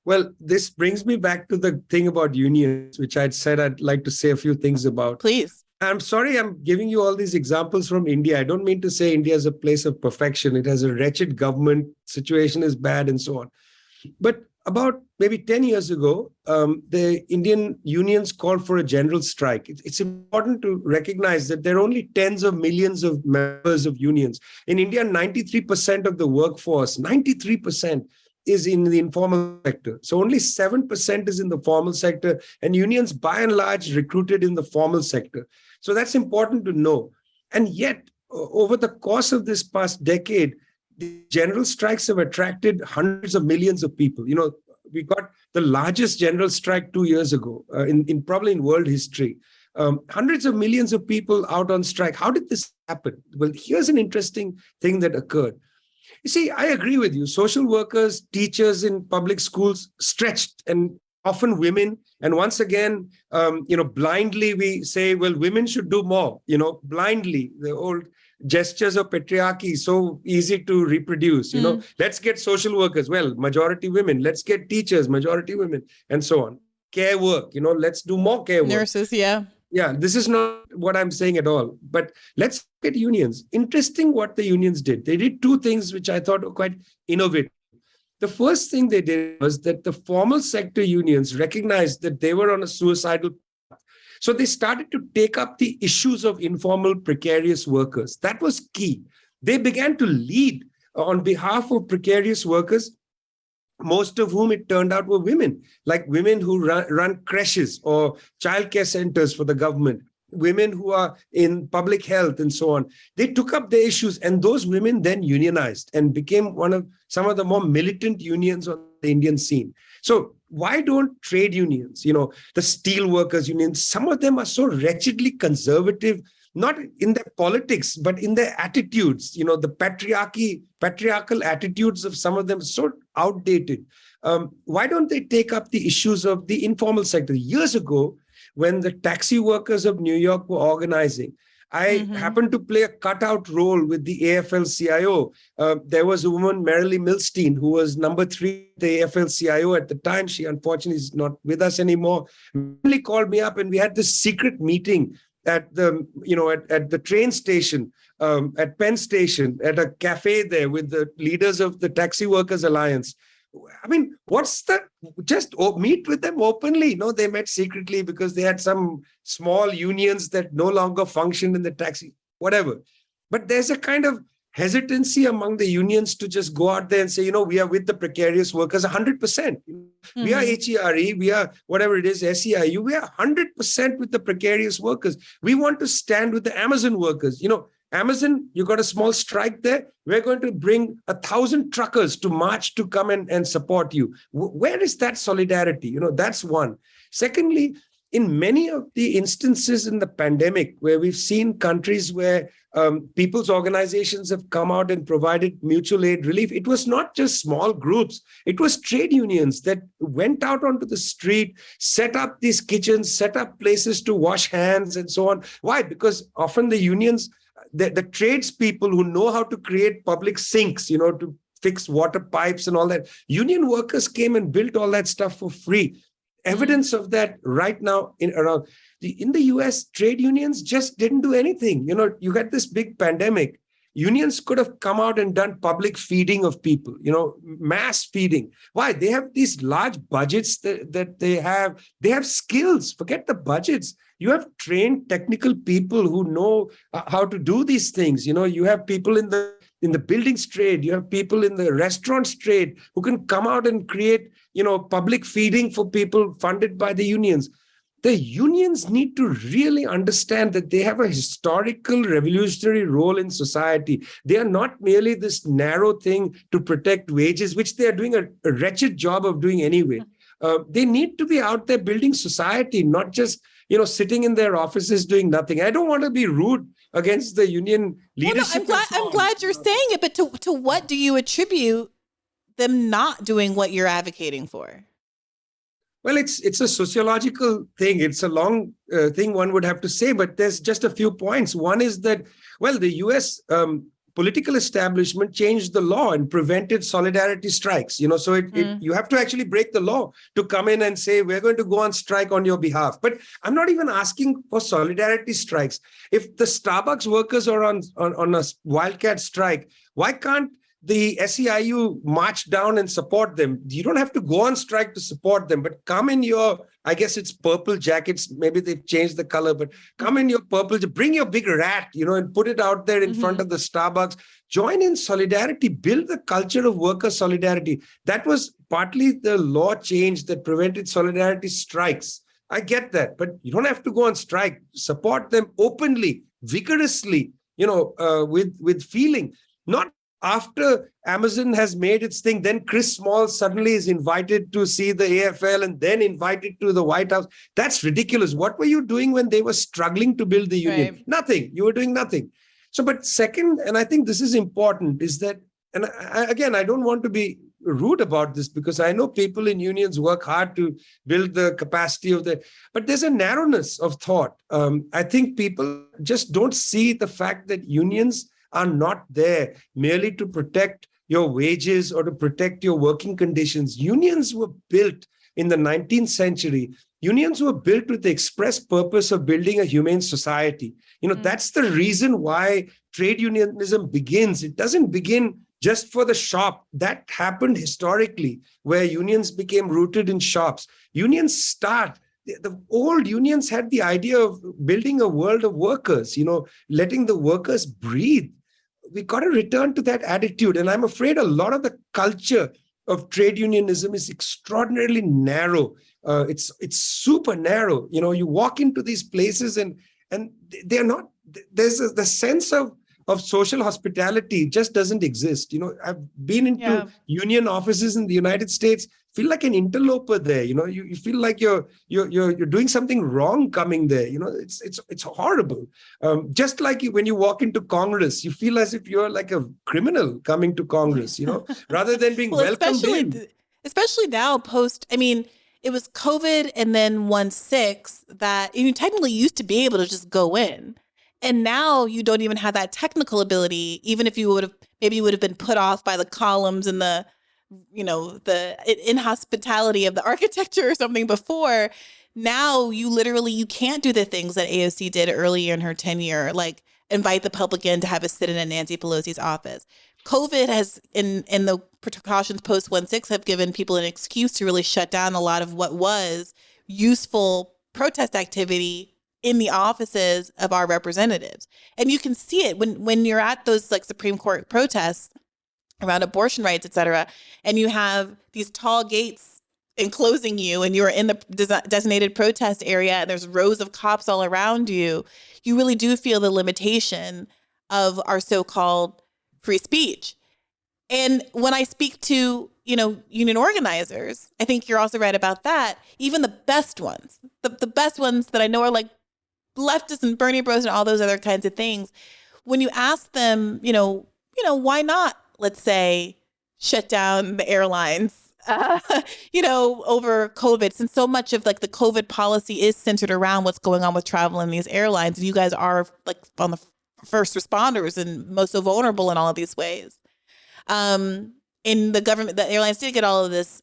Well, this brings me back to the thing about unions, which I'd said I'd like to say a few things about. Please. I'm sorry I'm giving you all these examples from India. I don't mean to say India is a place of perfection. It has a wretched government, situation is bad, and so on. But about maybe 10 years ago, the Indian unions called for a general strike. It's important to recognize that there are only tens of millions of members of unions. In India, 93% of the workforce, 93%, is in the informal sector. So only 7% is in the formal sector, and unions by and large recruited in the formal sector. So that's important to know. And yet, over the course of this past decade, the general strikes have attracted hundreds of millions of people. We got the largest general strike 2 years ago, in probably in world history. Hundreds of millions of people out on strike. How did this happen? Well, here's an interesting thing that occurred. You see, I agree with you. Social workers, teachers in public schools stretched, and often women. And once again, blindly we say, well, women should do more, blindly. The old gestures of patriarchy, so easy to reproduce. Let's get social workers. Well, majority women. Let's get teachers, majority women, and so on. Care work, let's do more care work. Nurses, yeah. Yeah, this is not what I'm saying at all. But let's look at unions. Interesting what the unions did. They did two things which I thought were quite innovative. The first thing they did was that the formal sector unions recognized that they were on a suicidal path. So they started to take up the issues of informal, precarious workers. That was key. They began to lead on behalf of precarious workers, most of whom it turned out were women, like women who run creches or childcare centers for the government, women who are in public health and so on. They took up the issues, and those women then unionized and became some of the more militant unions on the Indian scene. So why don't trade unions, the steel workers unions, some of them are so wretchedly conservative, not in their politics, but in their attitudes, the patriarchal attitudes of some of them so outdated. Why don't they take up the issues of the informal sector? Years ago, when the taxi workers of New York were organizing, I happened to play a cutout role with the AFL-CIO. There was a woman, Marilee Milstein, who was number 3 at the AFL-CIO at the time. She unfortunately is not with us anymore. Marilee called me up, and we had this secret meeting at the train station, at Penn Station, at a cafe there with the leaders of the Taxi Workers Alliance. I mean, just meet with them openly. No, they met secretly because they had some small unions that no longer functioned in the taxi, whatever. But there's a kind of hesitancy among the unions to just go out there and say, we are with the precarious workers 100%. We are HERE, we are whatever it is, SEIU, we are 100% with the precarious workers. We want to stand with the Amazon workers. Amazon, you got a small strike there. We're going to bring 1,000 truckers to march to come and support you. Where is that solidarity? That's one. Secondly, in many of the instances in the pandemic where we've seen countries where people's organizations have come out and provided mutual aid relief, it was not just small groups. It was trade unions that went out onto the street, set up these kitchens, set up places to wash hands and so on. Why? Because often the unions, the tradespeople who know how to create public sinks, to fix water pipes and all that, union workers came and built all that stuff for free. Evidence of that right now in the US, trade unions just didn't do anything. You got this big pandemic. Unions could have come out and done public feeding of people, mass feeding. Why? They have these large budgets that they have. They have skills. Forget the budgets. You have trained technical people who know how to do these things. You have people in the buildings trade. You have people in the restaurants trade who can come out and create, public feeding for people funded by the unions. The unions need to really understand that they have a historical revolutionary role in society. They are not merely this narrow thing to protect wages, which they are doing a wretched job of doing anyway. They need to be out there building society, not just, sitting in their offices doing nothing. I don't want to be rude against the union leadership. Well, no, I'm glad you're saying it, but to what do you attribute them not doing what you're advocating for? Well, it's a sociological thing. It's a long thing one would have to say, but there's just a few points. One is that, well, the US political establishment changed the law and prevented solidarity strikes. So you have to actually break the law to come in and say, we're going to go on strike on your behalf. But I'm not even asking for solidarity strikes. If the Starbucks workers are on a wildcat strike, why can't the SEIU march down and support them? You don't have to go on strike to support them, but come in your, I guess it's purple jackets. Maybe they've changed the color, but come in your purple, bring your big rat, and put it out there in front of the Starbucks. Join in solidarity, build the culture of worker solidarity. That was partly the law change that prevented solidarity strikes. I get that, but you don't have to go on strike. Support them openly, vigorously, with feeling. Not after Amazon has made its thing, then Chris Small suddenly is invited to see the AFL and then invited to the White House. That's ridiculous. What were you doing when they were struggling to build the union? Right. Nothing. You were doing nothing. So, but second, and I think this is important, is that, and I don't want to be rude about this because I know people in unions work hard to build the capacity of but there's a narrowness of thought. I think people just don't see the fact that unions are not there merely to protect your wages or to protect your working conditions. Unions were built in the 19th century. Unions were built with the express purpose of building a humane society. That's the reason why trade unionism begins. It doesn't begin just for the shop. That happened historically, where unions became rooted in shops. Unions start. The old unions had the idea of building a world of workers, letting the workers breathe. We got to return to that attitude. And I'm afraid a lot of the culture of trade unionism is extraordinarily narrow. It's super narrow. You walk into these places and they're not, the sense of social hospitality just doesn't exist. I've been into union offices in the United States, feel like an interloper there. You feel like you're doing something wrong coming there. It's horrible. Just like when you walk into Congress, you feel as if you're like a criminal coming to Congress, rather than being welcomed in. Especially now it was COVID and then 1/6 that you technically used to be able to just go in. And now you don't even have that technical ability, even if you would have been put off by the columns and the inhospitality of the architecture or something before. Now you can't do the things that AOC did earlier in her tenure, like invite the public in to have a sit in at Nancy Pelosi's office. COVID has, in the precautions post 1/6, have given people an excuse to really shut down a lot of what was useful protest activity in the offices of our representatives. And you can see it when you're at those like Supreme Court protests around abortion rights, et cetera, and you have these tall gates enclosing you and you're in the designated protest area and there's rows of cops all around you, you really do feel the limitation of our so-called free speech. And when I speak to, union organizers, I think you're also right about that. Even the best ones, the best ones that I know are like leftists and Bernie Bros and all those other kinds of things. When you ask them, why not, let's say, shut down the airlines, over COVID, since so much of like the COVID policy is centered around what's going on with travel in these airlines. And you guys are like on the first responders and most so vulnerable in all of these ways. In the government, the airlines did get all of this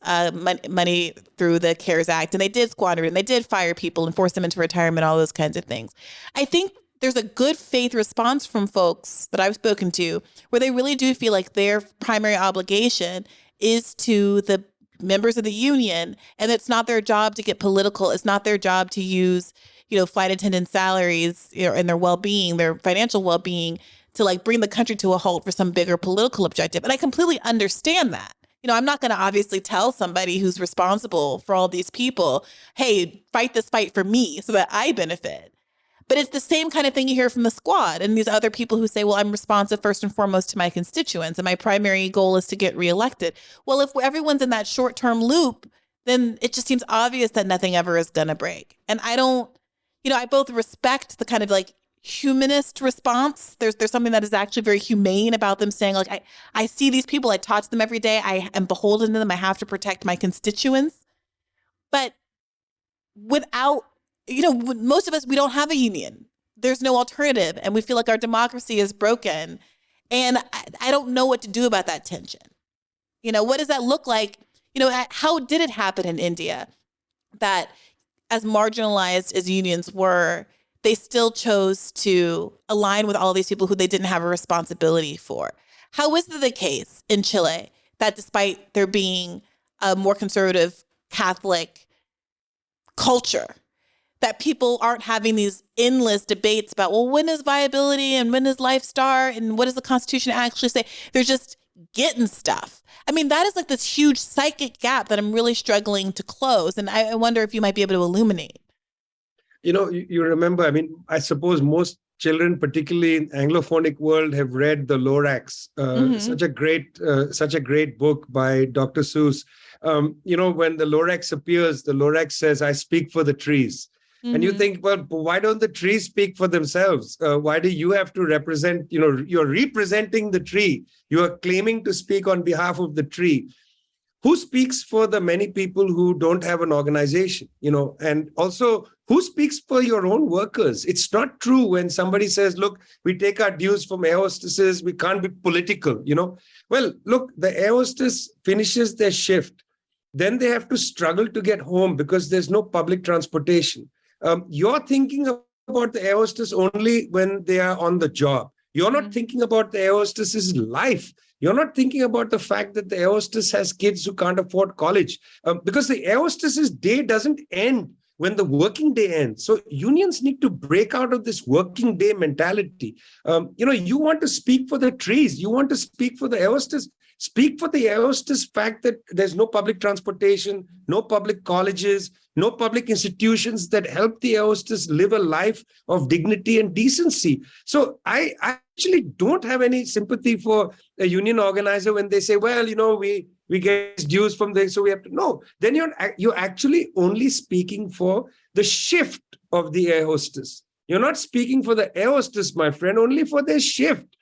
money through the CARES Act, and they did squander it, and they did fire people and force them into retirement, all those kinds of things. I think there's a good faith response from folks that I've spoken to where they really do feel like their primary obligation is to the members of the union, and it's not their job to get political. It's not their job to use, flight attendant salaries and their well-being, their financial well-being, to like bring the country to a halt for some bigger political objective. And I completely understand that. I'm not going to obviously tell somebody who's responsible for all these people, hey, fight this fight for me so that I benefit. But it's the same kind of thing you hear from the squad and these other people who say, well, I'm responsive first and foremost to my constituents and my primary goal is to get reelected. Well, if everyone's in that short-term loop, then it just seems obvious that nothing ever is going to break. And I don't, I both respect the kind of like humanist response. There's something that is actually very humane about them saying, like, I see these people, I talk to them every day, I am beholden to them, I have to protect my constituents. But without, most of us, we don't have a union. There's no alternative. And we feel like our democracy is broken. And I don't know what to do about that tension. What does that look like? How did it happen in India that as marginalized as unions were, they still chose to align with all these people who they didn't have a responsibility for? How is it the case in Chile that despite there being a more conservative Catholic culture, that people aren't having these endless debates about, well, when is viability and when does life start and what does the Constitution actually say? They're just getting stuff. I mean, that is like this huge psychic gap that I'm really struggling to close. And I wonder if you might be able to illuminate. You remember, I mean, I suppose most children, particularly in Anglophonic world, have read the Lorax, such a great book by Dr. Seuss. When the Lorax appears, the Lorax says, "I speak for the trees." And you think, well, why don't the trees speak for themselves? Why do you have to represent, you're representing the tree. You are claiming to speak on behalf of the tree. Who speaks for the many people who don't have an organization, and also who speaks for your own workers? It's not true when somebody says, look, we take our dues from air hostesses, we can't be political, Well, look, the air hostess finishes their shift. Then they have to struggle to get home because there's no public transportation. You're thinking about the air hostess only when they are on the job. You're not thinking about the air hostess's life. You're not thinking about the fact that the air hostess has kids who can't afford college, because the air hostess's day doesn't end when the working day ends. So unions need to break out of this working day mentality. You want to speak for the trees. You want to speak for the air hostess. Speak for the air hostess fact that there's no public transportation, no public colleges, no public institutions that help the air hostess live a life of dignity and decency. So I actually don't have any sympathy for a union organizer when they say, well, we get dues from there, so we have to. No, then you're actually only speaking for the shift of the air hostess. You're not speaking for the air hostess, my friend, only for their shift.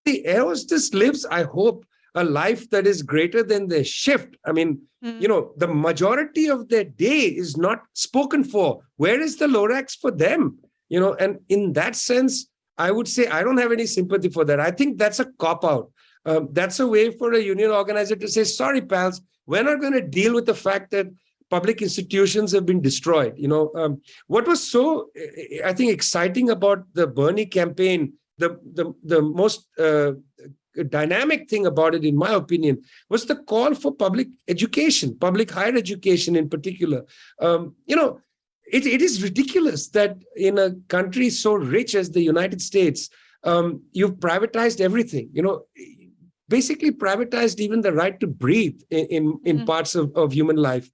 The air hostess lives, I hope, a life that is greater than their shift. I mean, the majority of their day is not spoken for. Where is the Lorax for them? And in that sense, I would say I don't have any sympathy for that. I think that's a cop-out. That's a way for a union organizer to say, sorry, pals, we're not going to deal with the fact that public institutions have been destroyed. What was so, I think, exciting about the Bernie campaign, the most dynamic thing about it, in my opinion, was the call for public education, public higher education in particular. It is ridiculous that in a country so rich as the United States, you've privatized everything, basically privatized even the right to breathe in parts of human life.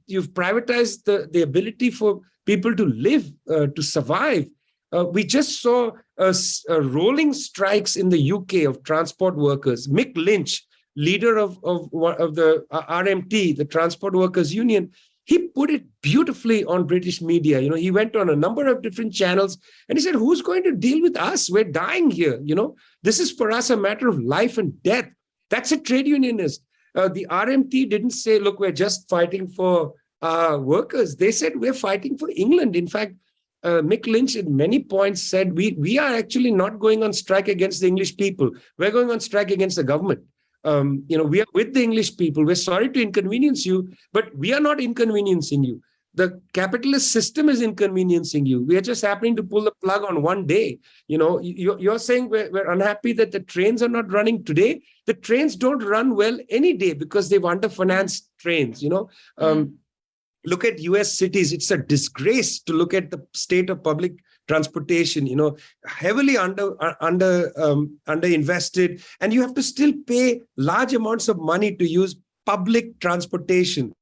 You've privatized the ability for people to live, to survive. We just saw rolling strikes in the UK of transport workers. Mick Lynch, leader of the RMT, the Transport Workers Union, he put it beautifully on British media. He went on a number of different channels and he said, who's going to deal with us? We're dying here. This is for us a matter of life and death. That's a trade unionist. The RMT didn't say, look, we're just fighting for workers. They said, we're fighting for England. In fact, Mick Lynch at many points said, we are actually not going on strike against the English people. We're going on strike against the government. We are with the English people. We're sorry to inconvenience you, but we are not inconveniencing you. The capitalist system is inconveniencing you. We are just happening to pull the plug on one day. You're saying we're unhappy that the trains are not running today. The trains don't run well any day because they've underfinanced trains. Look at US cities. It's a disgrace to look at the state of public transportation, heavily underinvested, and you have to still pay large amounts of money to use public transportation.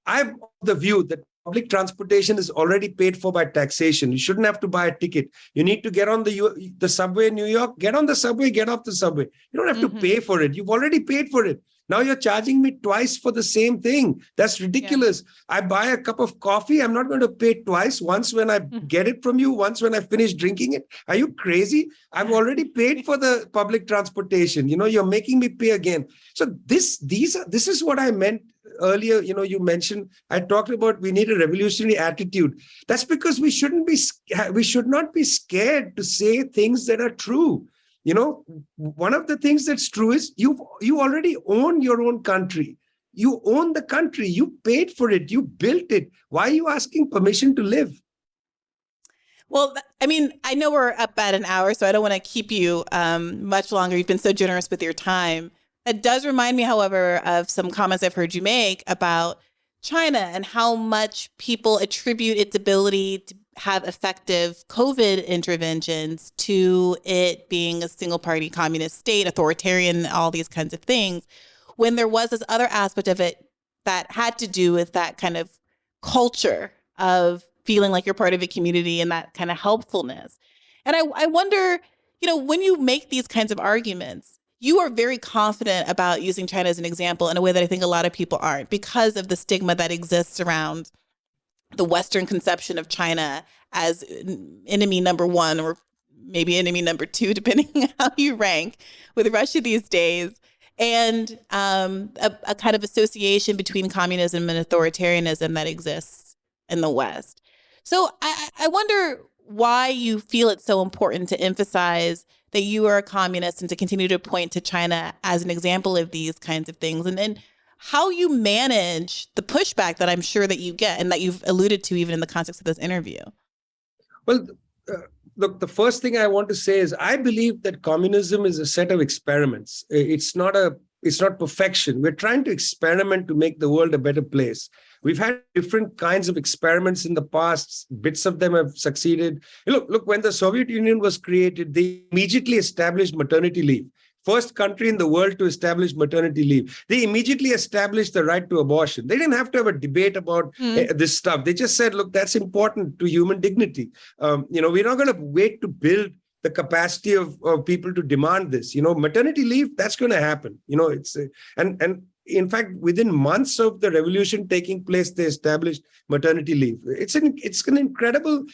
I'm of the view that public transportation is already paid for by taxation. You shouldn't have to buy a ticket. You need to get on the subway in New York, get on the subway, get off the subway. You don't have to pay for it. You've already paid for it. Now you're charging me twice for the same thing. That's ridiculous. Yeah. I buy a cup of coffee. I'm not going to pay twice. Once when I get it from you, once when I finish drinking it. Are you crazy? I've already paid for the public transportation. You're making me pay again. So this is what I meant earlier. You mentioned, I talked about we need a revolutionary attitude. That's because we should not be scared to say things that are true. One of the things that's true is you already own your own country. You own the country. You paid for it. You built it. Why are you asking permission to live? Well, I mean, I know we're up at an hour, so I don't want to keep you much longer. You've been so generous with your time. It does remind me, however, of some comments I've heard you make about China and how much people attribute its ability to have effective COVID interventions to it being a single party communist state, authoritarian, all these kinds of things, when there was this other aspect of it that had to do with that kind of culture of feeling like you're part of a community and that kind of helpfulness. And I wonder, when you make these kinds of arguments, you are very confident about using China as an example in a way that I think a lot of people aren't, because of the stigma that exists around the Western conception of China as enemy number one, or maybe enemy number two, depending on how you rank with Russia these days, and a kind of association between communism and authoritarianism that exists in the West. So I wonder why you feel it's so important to emphasize that you are a communist and to continue to point to China as an example of these kinds of things, and then how you manage the pushback that I'm sure that you get and that you've alluded to even in the context of this interview. Well, look, the first thing I want to say is I believe that communism is a set of experiments. It's not perfection. We're trying to experiment to make the world a better place. We've had different kinds of experiments in the past. Bits of them have succeeded. Look, when the Soviet Union was created, they immediately established maternity leave. First country in the world to establish maternity leave. They immediately established the right to abortion. They didn't have to have a debate about this stuff. They just said, look, that's important to human dignity. We're not going to wait to build the capacity of people to demand this. Maternity leave, that's going to happen. And in fact, within months of the revolution taking place, they established maternity leave. It's an incredible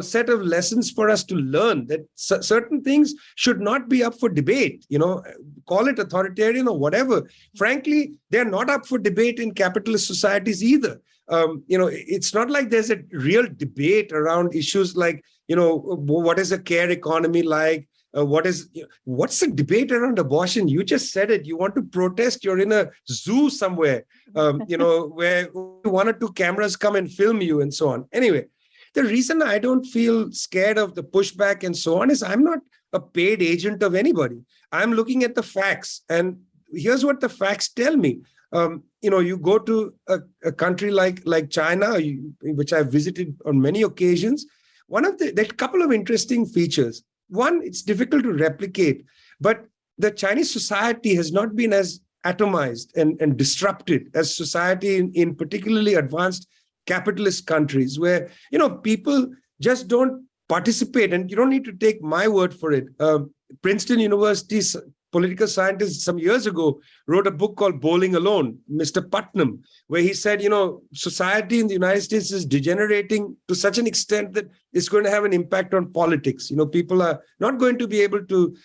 set of lessons for us to learn that certain things should not be up for debate, call it authoritarian or whatever. Frankly, they're not up for debate in capitalist societies either. It's not like there's a real debate around issues like, what is a care economy like? What's the debate around abortion? You just said it. You want to protest. You're in a zoo somewhere, where one or two cameras come and film you and so on. Anyway, the reason I don't feel scared of the pushback and so on is I'm not a paid agent of anybody. I'm looking at the facts. And here's what the facts tell me. You go to a country like China, which I've visited on many occasions. There's a couple of interesting features. One, it's difficult to replicate, but the Chinese society has not been as atomized and disrupted as society in particularly advanced capitalist countries, where people just don't participate. And you don't need to take my word for it. Princeton University's political scientist some years ago wrote a book called Bowling Alone, Mr. Putnam, where he said, society in the United States is degenerating to such an extent that it's going to have an impact on politics. People are not going to be able to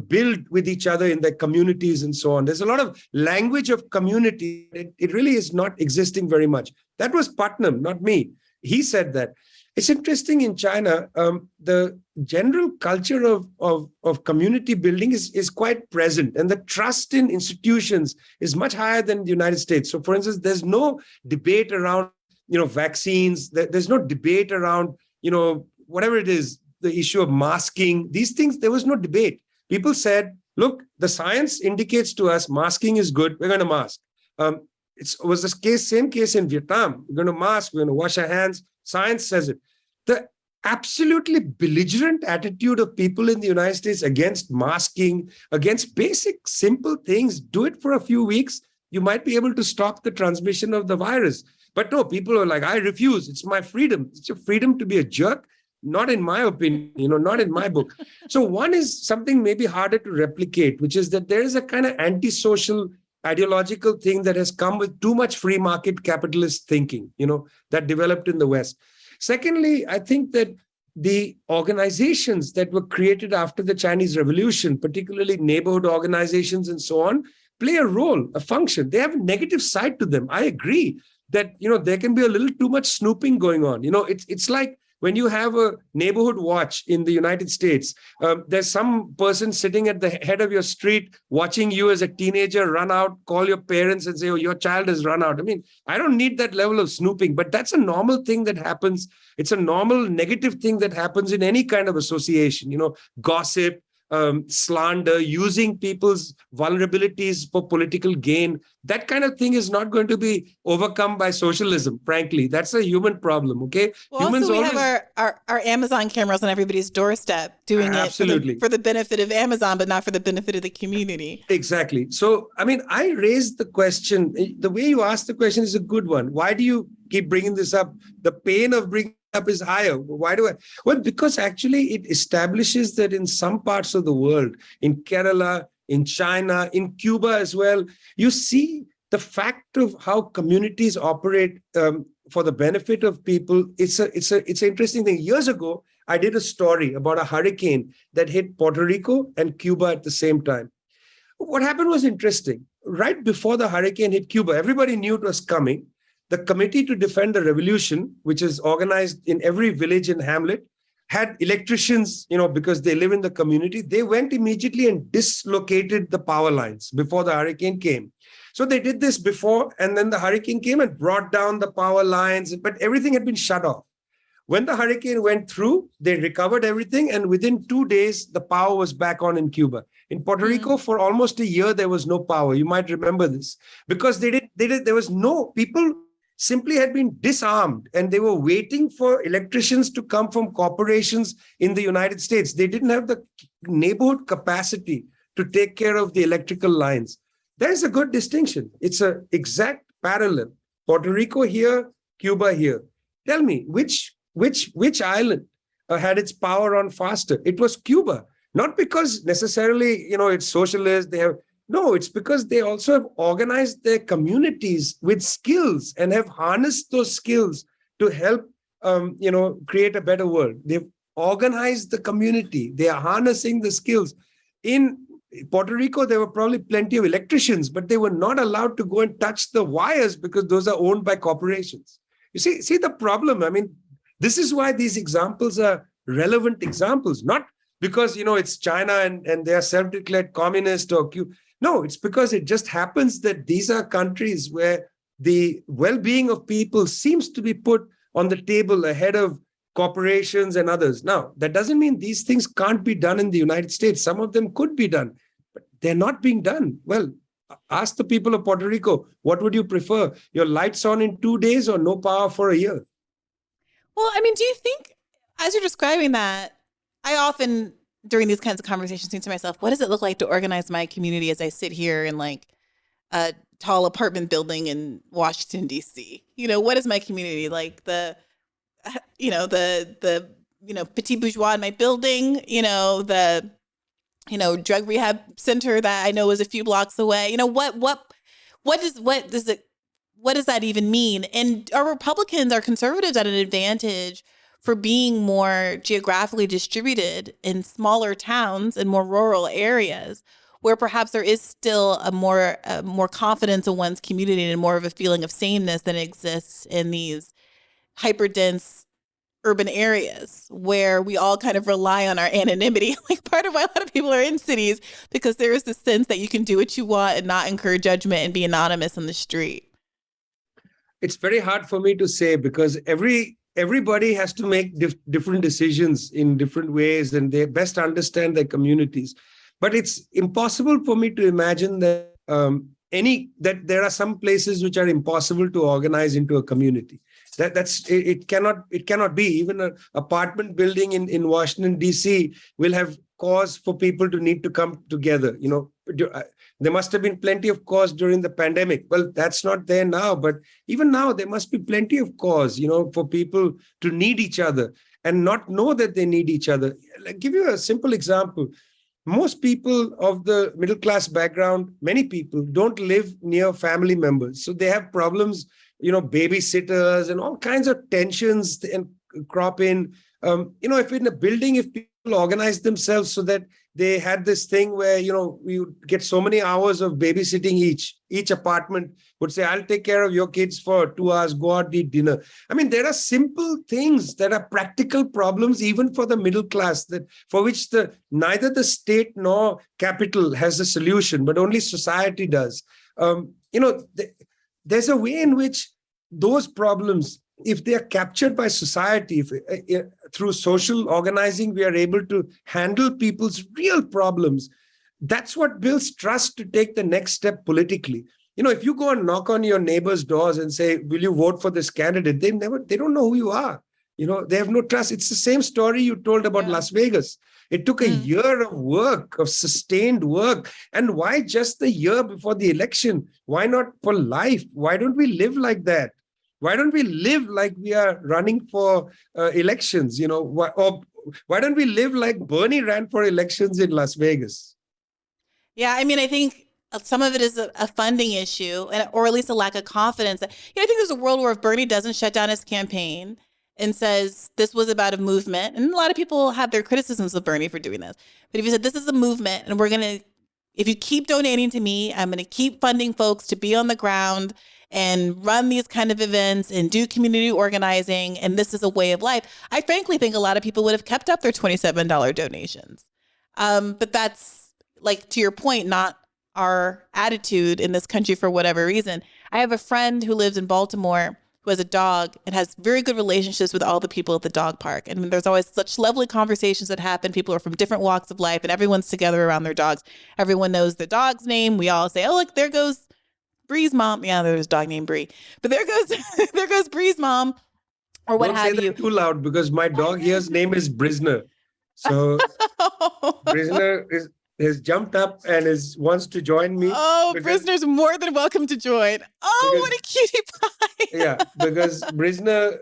build with each other in their communities and so on. There's a lot of language of community. It really is not existing very much. That was Putnam, not me. He said that. It's interesting in China, the general culture of community building is quite present, and the trust in institutions is much higher than the United States. So, for instance, there's no debate around, vaccines. There's no debate around, whatever it is, the issue of masking. These things, there was no debate. People said, look, the science indicates to us masking is good. We're going to mask. It was the same case in Vietnam. We're going to mask. We're going to wash our hands. Science says it. The absolutely belligerent attitude of people in the United States against masking, against basic, simple things, do it for a few weeks, you might be able to stop the transmission of the virus. But no, people are like, I refuse. It's my freedom. It's your freedom to be a jerk. Not in my opinion, not in my book. So one is something maybe harder to replicate, which is that there is a kind of antisocial ideological thing that has come with too much free market capitalist thinking, that developed in the West. Secondly, I think that the organizations that were created after the Chinese Revolution, particularly neighborhood organizations and so on, play a role, a function. They have a negative side to them. I agree that, there can be a little too much snooping going on. It's like When you have a neighborhood watch in the United States, there's some person sitting at the head of your street watching you as a teenager run out, call your parents and say, oh, your child has run out. I mean, I don't need that level of snooping, but that's a normal thing that happens. It's a normal negative thing that happens in any kind of association, gossip, slander, using people's vulnerabilities for political gain. That kind of thing is not going to be overcome by socialism, frankly. That's a human problem, okay? Well, Humans also we have our Amazon cameras on everybody's doorstep doing absolutely it for the benefit of Amazon, but not for the benefit of the community. Exactly. So, I mean, I raised the question, the way you asked the question is a good one. Why do you keep bringing this up? The pain of bringing it up is higher. Why do I? Well, because actually it establishes that in some parts of the world, in Kerala, in China, in Cuba as well, you see the fact of how communities operate for the benefit of people. It's an interesting thing. Years ago, I did a story about a hurricane that hit Puerto Rico and Cuba at the same time. What happened was interesting. Right before the hurricane hit Cuba, everybody knew it was coming. The Committee to Defend the Revolution, which is organized in every village and hamlet, had electricians, because they live in the community. They went immediately and dislocated the power lines before the hurricane came. So they did this before, and then the hurricane came and brought down the power lines, but everything had been shut off. When the hurricane went through, they recovered everything, and within 2 days, the power was back on in Cuba. In Puerto Rico, for almost a year, there was no power. You might remember this, because there was no, people simply had been disarmed, and they were waiting for electricians to come from corporations in the United States. They didn't have the neighborhood capacity to take care of the electrical lines. There is a good distinction. It's an exact parallel. Puerto Rico here, Cuba here. Tell me, which island had its power on faster? It was Cuba. Not because necessarily, it's socialist. It's because they also have organized their communities with skills and have harnessed those skills to help, create a better world. They've organized the community. They are harnessing the skills. In Puerto Rico, there were probably plenty of electricians, but they were not allowed to go and touch the wires because those are owned by corporations. You see the problem. I mean, this is why these examples are relevant examples, not because, it's China and they are self-declared communist or No, it's because it just happens that these are countries where the well-being of people seems to be put on the table ahead of corporations and others. Now, that doesn't mean these things can't be done in the United States. Some of them could be done, but they're not being done. Well, ask the people of Puerto Rico, what would you prefer? Your lights on in 2 days or no power for a year? Well, I mean, do you think, as you're describing that, I often, during these kinds of conversations, think to myself, what does it look like to organize my community as I sit here in like a tall apartment building in Washington, D.C.? What is my community like? The petit bourgeois in my building, the drug rehab center that I know is a few blocks away. What does that even mean? And are Republicans, are conservatives at an advantage for being more geographically distributed in smaller towns and more rural areas where perhaps there is still a more confidence in one's community and more of a feeling of sameness than exists in these hyperdense urban areas where we all kind of rely on our anonymity? Like, part of why a lot of people are in cities, because there is this sense that you can do what you want and not incur judgment and be anonymous on the street. It's very hard for me to say, because everybody has to make different decisions in different ways, and they best understand their communities. But it's impossible for me to imagine that that there are some places which are impossible to organize into a community. It cannot be. Even an apartment building in Washington, D.C. will have cause for people to need to come together. There must have been plenty of cause during the pandemic. Well, that's not there now, but even now there must be plenty of cause, for people to need each other and not know that they need each other. I'll give you a simple example. Most people of the middle class background, many people don't live near family members. So they have problems, babysitters and all kinds of tensions and crop in. If in a building, if people organize themselves so that they had this thing where, we would get so many hours of babysitting each. Each apartment would say, I'll take care of your kids for 2 hours, go out, eat dinner. I mean, there are simple things that are practical problems, even for the middle class, that for which neither the state nor capital has a solution, but only society does. There's a way in which those problems, if they are captured by society, if through social organizing, we are able to handle people's real problems, that's what builds trust to take the next step politically. If you go and knock on your neighbor's doors and say, will you vote for this candidate? They don't know who you are. They have no trust. It's the same story you told about Las Vegas. It took a year of work, of sustained work. And why just the year before the election? Why not for life? Why don't we live like that? Why don't we live like we are running for elections? Why don't we live like Bernie ran for elections in Las Vegas? Yeah, I mean, I think some of it is a funding issue, or at least a lack of confidence. I think there's a world where if Bernie doesn't shut down his campaign and says this was about a movement, and a lot of people have their criticisms of Bernie for doing this, but if he said this is a movement and if you keep donating to me, I'm going to keep funding folks to be on the ground and run these kind of events and do community organizing, and this is a way of life, I frankly think a lot of people would have kept up their $27 donations. But that's, like, to your point, not our attitude in this country for whatever reason. I have a friend who lives in Baltimore who has a dog and has very good relationships with all the people at the dog park. And there's always such lovely conversations that happen. People are from different walks of life and everyone's together around their dogs. Everyone knows the dog's name. We all say, oh, look, there goes Bree's mom. Yeah, there's a dog named Bree. But there goes Bree's mom, or what have you. Don't say that too loud, because my dog here's name is Brisner. So Brisner has jumped up and wants to join me. Oh, Brisner's more than welcome to join. Oh, what a cutie pie. Yeah, because Brisner,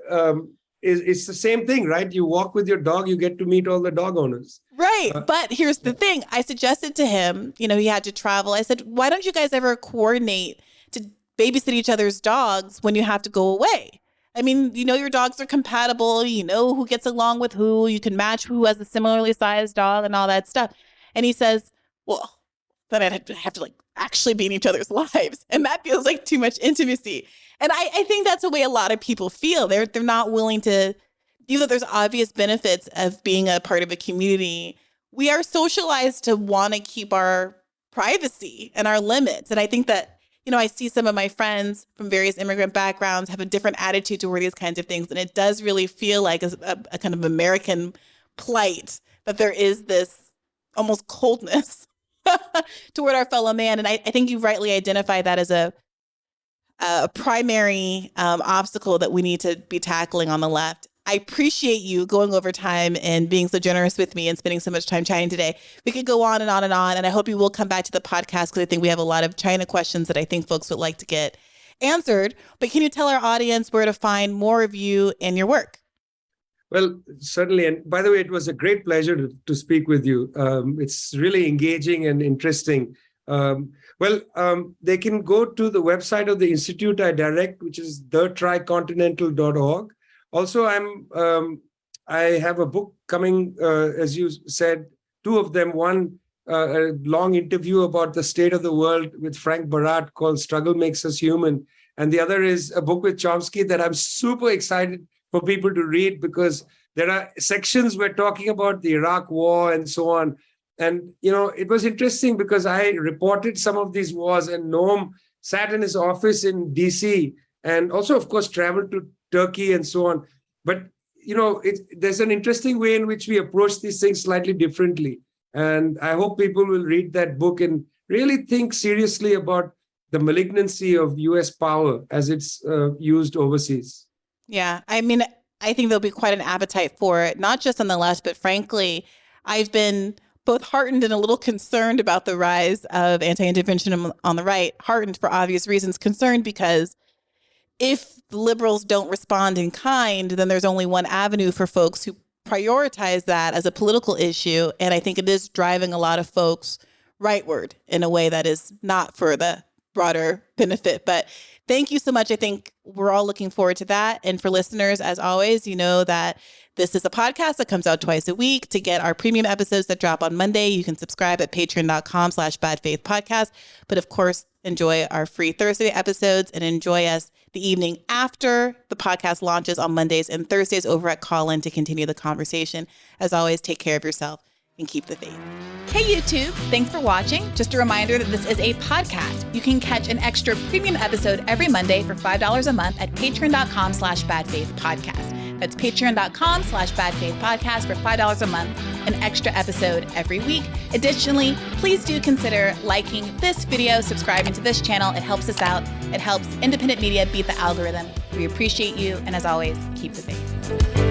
it's the same thing, right? You walk with your dog, you get to meet all the dog owners. Right. But here's the thing. I suggested to him, he had to travel. I said, why don't you guys ever coordinate to babysit each other's dogs when you have to go away? I mean, your dogs are compatible. You know who gets along with who. You can match who has a similarly sized dog and all that stuff. And he says, well, then I'd have to actually be in each other's lives. And that feels like too much intimacy. And I think that's the way a lot of people feel. They're not willing to, even though there's obvious benefits of being a part of a community, we are socialized to want to keep our privacy and our limits. And I think that, I see some of my friends from various immigrant backgrounds have a different attitude toward these kinds of things. And it does really feel like a kind of American plight that there is this almost coldness toward our fellow man. And I think you rightly identify that as a primary obstacle that we need to be tackling on the left. I appreciate you going over time and being so generous with me and spending so much time chatting today. We could go on and on and on, and I hope you will come back to the podcast because I think we have a lot of China questions that I think folks would like to get answered. But can you tell our audience where to find more of you and your work? Well, certainly. And by the way, it was a great pleasure to speak with you. It's really engaging and interesting. They can go to the website of the institute I direct, which is Tricontinental.org. Also, I have a book coming, as you said, two of them. One, a long interview about the state of the world with Frank Barat called Struggle Makes Us Human. And the other is a book with Chomsky that I'm super excited for people to read, because there are sections we're talking about the Iraq War and so on. And, it was interesting because I reported some of these wars, and Noam sat in his office in DC and also, of course, traveled to Turkey and so on. But, there's an interesting way in which we approach these things slightly differently. And I hope people will read that book and really think seriously about the malignancy of US power as it's used overseas. Yeah, I mean, I think there'll be quite an appetite for it, not just on the left, but frankly, I've been both heartened and a little concerned about the rise of anti-intervention on the right. Heartened for obvious reasons, concerned because if the liberals don't respond in kind, then there's only one avenue for folks who prioritize that as a political issue. And I think it is driving a lot of folks rightward in a way that is not for the broader benefit. But thank you so much. I think we're all looking forward to that. And for listeners, as always, you know that this is a podcast that comes out twice a week. To get our premium episodes that drop on Monday, you can subscribe at patreon.com/badfaithpodcast. But of course, enjoy our free Thursday episodes and enjoy us the evening after the podcast launches on Mondays and Thursdays over at Call In to continue the conversation. As always, take care of yourself and keep the faith. Hey YouTube, thanks for watching. Just a reminder that this is a podcast. You can catch an extra premium episode every Monday for $5 a month at patreon.com/badfaithpodcast. That's patreon.com/badfaithpodcast for $5 a month, an extra episode every week. Additionally, please do consider liking this video, subscribing to this channel. It helps us out. It helps independent media beat the algorithm. We appreciate you. And as always, keep the faith.